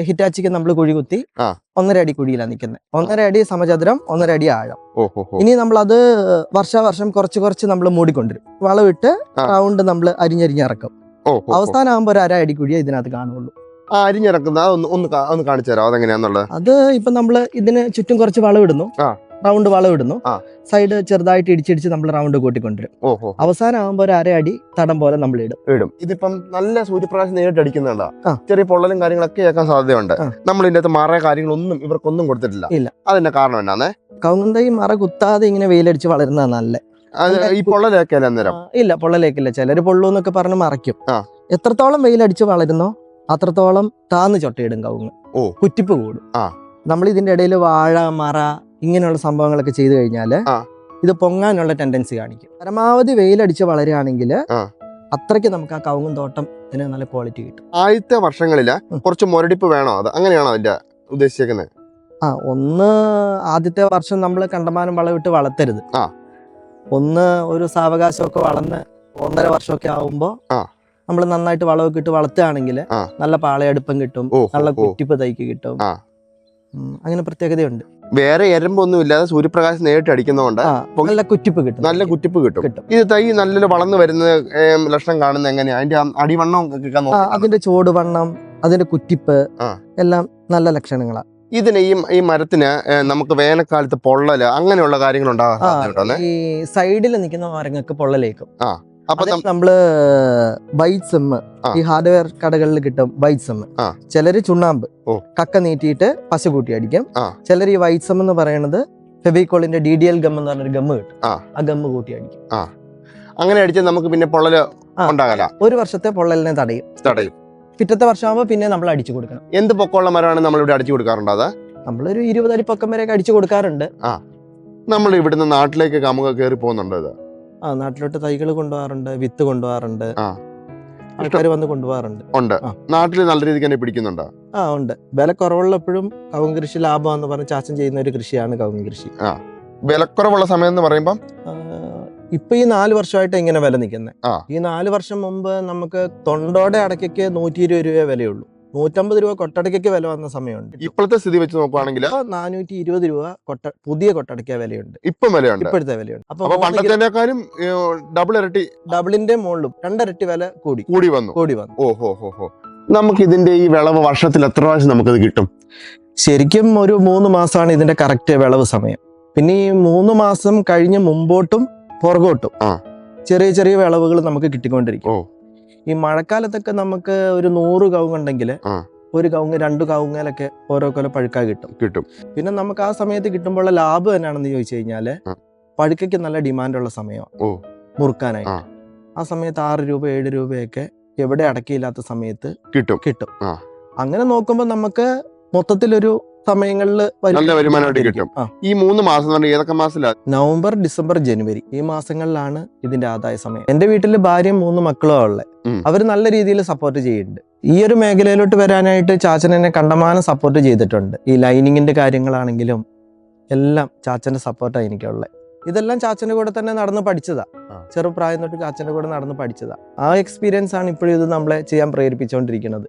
ഹിറ്റാച്ചിക്ക് നമ്മൾ കുഴി കുത്തി 1.5 അടി കുഴിയിലാണ് നിൽക്കുന്നത്. 1.5 അടി സമചതുരം, 1.5 അടി ആഴം. ഇനി നമ്മൾ അത് വർഷം കുറച്ച് നമ്മൾ മൂടിക്കൊണ്ടിരും. വളവിട്ട് റൗണ്ട് നമ്മൾ അരിഞ്ഞിറക്കും. അവസാനം ആകുമ്പോൾ ഒരു 1/2 അടി കുഴിയെ ഇതിനകത്ത് കാണുള്ളൂ. അരിഞ്ഞിറക്കുന്ന ഒന്ന് കാണിച്ചു തരാം അതെങ്ങനെയാന്നുള്ളത്. അത് ഇപ്പൊ നമ്മള് ഇതിന് ചുറ്റും കുറച്ച് വളവിടുന്നു, റൗണ്ട് വളവിടുന്നു. സൈഡ് ചെറുതായിട്ട് ഇടിച്ചിടിച്ച് നമ്മൾ റൗണ്ട് കൂട്ടിക്കൊണ്ടിരും. അവസാനം ആകുമ്പോ ഒരു 1/2 അടി തടം പോലെ നമ്മൾ ഇടും. ഇതിപ്പം നല്ല സൂര്യപ്രകാശം നേരിട്ട് അടിക്കുന്നുണ്ടോ? ചെറിയ പൊള്ളലും കാര്യങ്ങളൊക്കെ കേൾക്കാൻ സാധ്യതയുണ്ട്. നമ്മൾ ഇതിന്റെ അകത്ത് മറ കാര്യങ്ങളൊന്നും ഇവർക്കൊന്നും കൊടുത്തിട്ടില്ല. ഇല്ല. അതിന്റെ കാരണം എന്നാണ്? കവുങ്ങ് മറ കുത്താതെ ഇങ്ങനെ വെയിലടിച്ച് വളരുന്നതാണ് നല്ല. ഈ പൊള്ളലേക്കല്ല അന്നേരം? ഇല്ല, പൊള്ളലേക്കില്ല. ചിലര് പൊള്ളു എന്നൊക്കെ പറഞ്ഞ് മറയ്ക്കും. എത്രത്തോളം വെയിലടിച്ച് വളരുന്നോ അത്രത്തോളം താന്ന് ചൊട്ടയിടും കവുങ്ങ്, കുറ്റിപ്പ് കൂടും. നമ്മൾ ഇതിന്റെ ഇടയിൽ വാഴ, മറ ഇങ്ങനെയുള്ള സംഭവങ്ങളൊക്കെ ചെയ്തു കഴിഞ്ഞാല് ഇത് പൊങ്ങാനുള്ള ടെൻഡൻസി കാണിക്കും. പരമാവധി വെയിലടിച്ച് വളരുകയാണെങ്കിൽ അത്രയ്ക്ക് നമുക്ക് ആ കവുങ്ങും തോട്ടം ഇതിന് നല്ല ക്വാളിറ്റി കിട്ടും. ആദ്യത്തെ വർഷങ്ങളില് കുറച്ച് മുരടിപ്പ് വേണോ? അത് അങ്ങനെയാണോ അതിന്റെ ഉദ്ദേശിക്കുന്നത്? ആദ്യത്തെ വർഷം നമ്മൾ കണ്ടമാനം വളവിട്ട് വളർത്തരുത്. ഒരു സാവകാശമൊക്കെ വളർന്ന് 1.5 വർഷമൊക്കെ ആവുമ്പോ നമ്മൾ നന്നായിട്ട് വളമൊക്കെ ഇട്ട് വളർത്തുകയാണെങ്കിൽ നല്ല പാളയടുപ്പം കിട്ടും, നല്ല കുറ്റിപ്പ് തൈക്ക് കിട്ടും. അങ്ങനെ പ്രത്യേകതയുണ്ട്. വേറെ എരമ്പൊന്നും ഇല്ലാതെ സൂര്യപ്രകാശം നേരിട്ട് അടിക്കുന്നതുകൊണ്ട് നല്ല കുറ്റിപ്പ് കിട്ടും. ഇത് തൈ നല്ലൊരു വളർന്നു വരുന്ന ലക്ഷണം കാണുന്നത് എങ്ങനെയാ? അതിന്റെ അടിവണ്ണം അതിന്റെ ചോടുവണ്ണം, അതിന്റെ കുറ്റിപ്പ് എല്ലാം നല്ല ലക്ഷണങ്ങളാണ്. ഇതിന് ഈ മരത്തിന് നമുക്ക് വേനൽക്കാലത്ത് പൊള്ളല് അങ്ങനെയുള്ള കാര്യങ്ങൾ ഉണ്ടാകാം. ഈ സൈഡിൽ നിൽക്കുന്ന മരങ്ങൾക്ക് പൊള്ളലേക്കും. അപ്പൊ നമ്മള് ബൈറ്റ്സം, ഈ ഹാർഡ്വെയർ കടകളിൽ കിട്ടും ബൈറ്റ്സം. ചിലര് ചുണ്ണാമ്പ് കക്ക നീട്ടിയിട്ട് പശ കൂട്ടി അടിക്കും. ചിലർ ഈ വൈറ്റ്സം എന്ന് പറയുന്നത് ഫെവിക്കോളിന്റെ DDL ഗം എന്ന് പറഞ്ഞൊരു ഗമ്മ് കിട്ടും, ആ ഗമ്മ് കൂട്ടി അടിക്കും. അങ്ങനെ അടിച്ചാൽ നമുക്ക് പിന്നെ പൊള്ളല് ഉണ്ടാകില്ല. 1 വർഷത്തെ പൊള്ളലിനെ തടയും. പിറ്റത്തെ വർഷമാകുമ്പോ പിന്നെ നമ്മൾ അടിച്ചു കൊടുക്കണം. എന്ത് പൊക്കമുള്ള മരമാണ് നമ്മൾ ഇവിടെ അടിച്ചു കൊടുക്കാറുണ്ട്? അത് നമ്മളൊരു 20 അടി പൊക്കം വരെയൊക്കെ അടിച്ചു കൊടുക്കാറുണ്ട്. നമ്മൾ ഇവിടുന്ന് നാട്ടിലേക്ക് കമുക കയറി പോകുന്നുണ്ടോ? ഇത് നാട്ടിലോട്ട് തൈകൾ കൊണ്ടുപോകാറുണ്ട്, വിത്ത് കൊണ്ടുപോകാറുണ്ട്, ആൾക്കാർ വന്ന് കൊണ്ടുപോകാറുണ്ട്. നാട്ടിൽ നല്ല രീതിക്ക് തന്നെ പിടിക്കുന്നുണ്ടോ? ഉണ്ട്. വില കുറവുള്ളപ്പോഴും കവുങ്ങ് കൃഷി ലാഭമാണെന്ന് പറഞ്ഞ് ചാച്ചൻ ചെയ്യുന്ന ഒരു കൃഷിയാണ് കവുങ്ങ് കൃഷി. വിലക്കുറവുള്ള സമയം എന്ന് പറയുമ്പോൾ ഇപ്പൊ ഈ 4 വർഷമായിട്ട് ഇങ്ങനെ വില നിൽക്കുന്നത്. ഈ 4 വർഷം മുമ്പ് നമുക്ക് തൊണ്ടോടെ അടയ്ക്കൊക്കെ 120 രൂപ വിലയുള്ളൂ. 150 രൂപ കൊട്ടടയ്ക്കൊക്കെ വില വന്ന സമയമുണ്ട്. ഇപ്പോഴത്തെ സ്ഥിതി വെച്ച് നോക്കുവാണെങ്കിൽ 420 രൂപ പുതിയ കൊട്ടടയ്ക്ക വിലയുണ്ട്. ഇപ്പോഴത്തെ വിലയുണ്ട്. അപ്പൊ പണ്ടത്തേക്കാളും ഡബിളിന്റെ മുകളിലും 2 ഇരട്ടി വില കൂടി വന്നു. ഓഹോ. നമുക്ക് ഇതിന്റെ ഈ വിളവ് വർഷത്തിൽ എത്ര പ്രാവശ്യം നമുക്കത് കിട്ടും? ശരിക്കും ഒരു 3 മാസമാണ് ഇതിന്റെ കറക്റ്റ് വിളവ് സമയം. പിന്നെ ഈ 3 മാസം കഴിഞ്ഞ് മുമ്പോട്ടും പുറകോട്ടും ചെറിയ ചെറിയ വിളവുകൾ നമുക്ക് കിട്ടിക്കൊണ്ടിരിക്കും. ഈ മഴക്കാലത്തൊക്കെ നമുക്ക് ഒരു 100 കവുങ്ങുണ്ടെങ്കിൽ ഒരു കവുങ്ങ് 2 കവുങ്ങയിലൊക്കെ ഓരോ കൊല പഴുക്ക കിട്ടും. പിന്നെ നമുക്ക് ആ സമയത്ത് കിട്ടുമ്പോൾ ലാഭം എന്നാണെന്ന് ചോദിച്ചു കഴിഞ്ഞാല് പഴുക്കയ്ക്ക് നല്ല ഡിമാൻഡുള്ള സമയമാണ് മുറുക്കാനായിട്ട്. ആ സമയത്ത് 6 രൂപ 7 രൂപയൊക്കെ എവിടെ അടക്കയില്ലാത്ത സമയത്ത് കിട്ടും. അങ്ങനെ നോക്കുമ്പോൾ നമുക്ക് മൊത്തത്തിലൊരു സമയങ്ങളിൽ നല്ല വരുമാനമായിട്ട് കിട്ടും. ഈ 3 മാസം ഏതൊക്കെ മാസത്തിലാണ്? നവംബർ, ഡിസംബർ, ജനുവരി ഈ മാസങ്ങളിലാണ് ഇതിന്റെ ആദായ സമയം. എന്റെ വീട്ടില് ഭാര്യയും 3 മക്കളും ഉള്ളത്. അവര് നല്ല രീതിയിൽ സപ്പോർട്ട് ചെയ്യുന്നുണ്ട്. ഈ ഒരു മേഖലയിലോട്ട് വരാനായിട്ട് ചാച്ചൻ എന്നെ കണ്ടമാനം സപ്പോർട്ട് ചെയ്തിട്ടുണ്ട്. ഈ ലൈനിങ്ങിന്റെ കാര്യങ്ങളാണെങ്കിലും എല്ലാം ചാച്ചന്റെ സപ്പോർട്ടാണ് എനിക്കുള്ളത്. ഇതെല്ലാം ചാച്ചന്റെ കൂടെ തന്നെ നടന്ന് പഠിച്ചതാ. ചെറുപ്രായം തൊട്ട് ചാച്ചന്റെ കൂടെ നടന്ന് പഠിച്ചതാ. ആ എക്സ്പീരിയൻസ് ആണ് ഇപ്പോഴും ഇത് നമ്മളെ ചെയ്യാൻ പ്രേരിപ്പിച്ചുകൊണ്ടിരിക്കുന്നത്.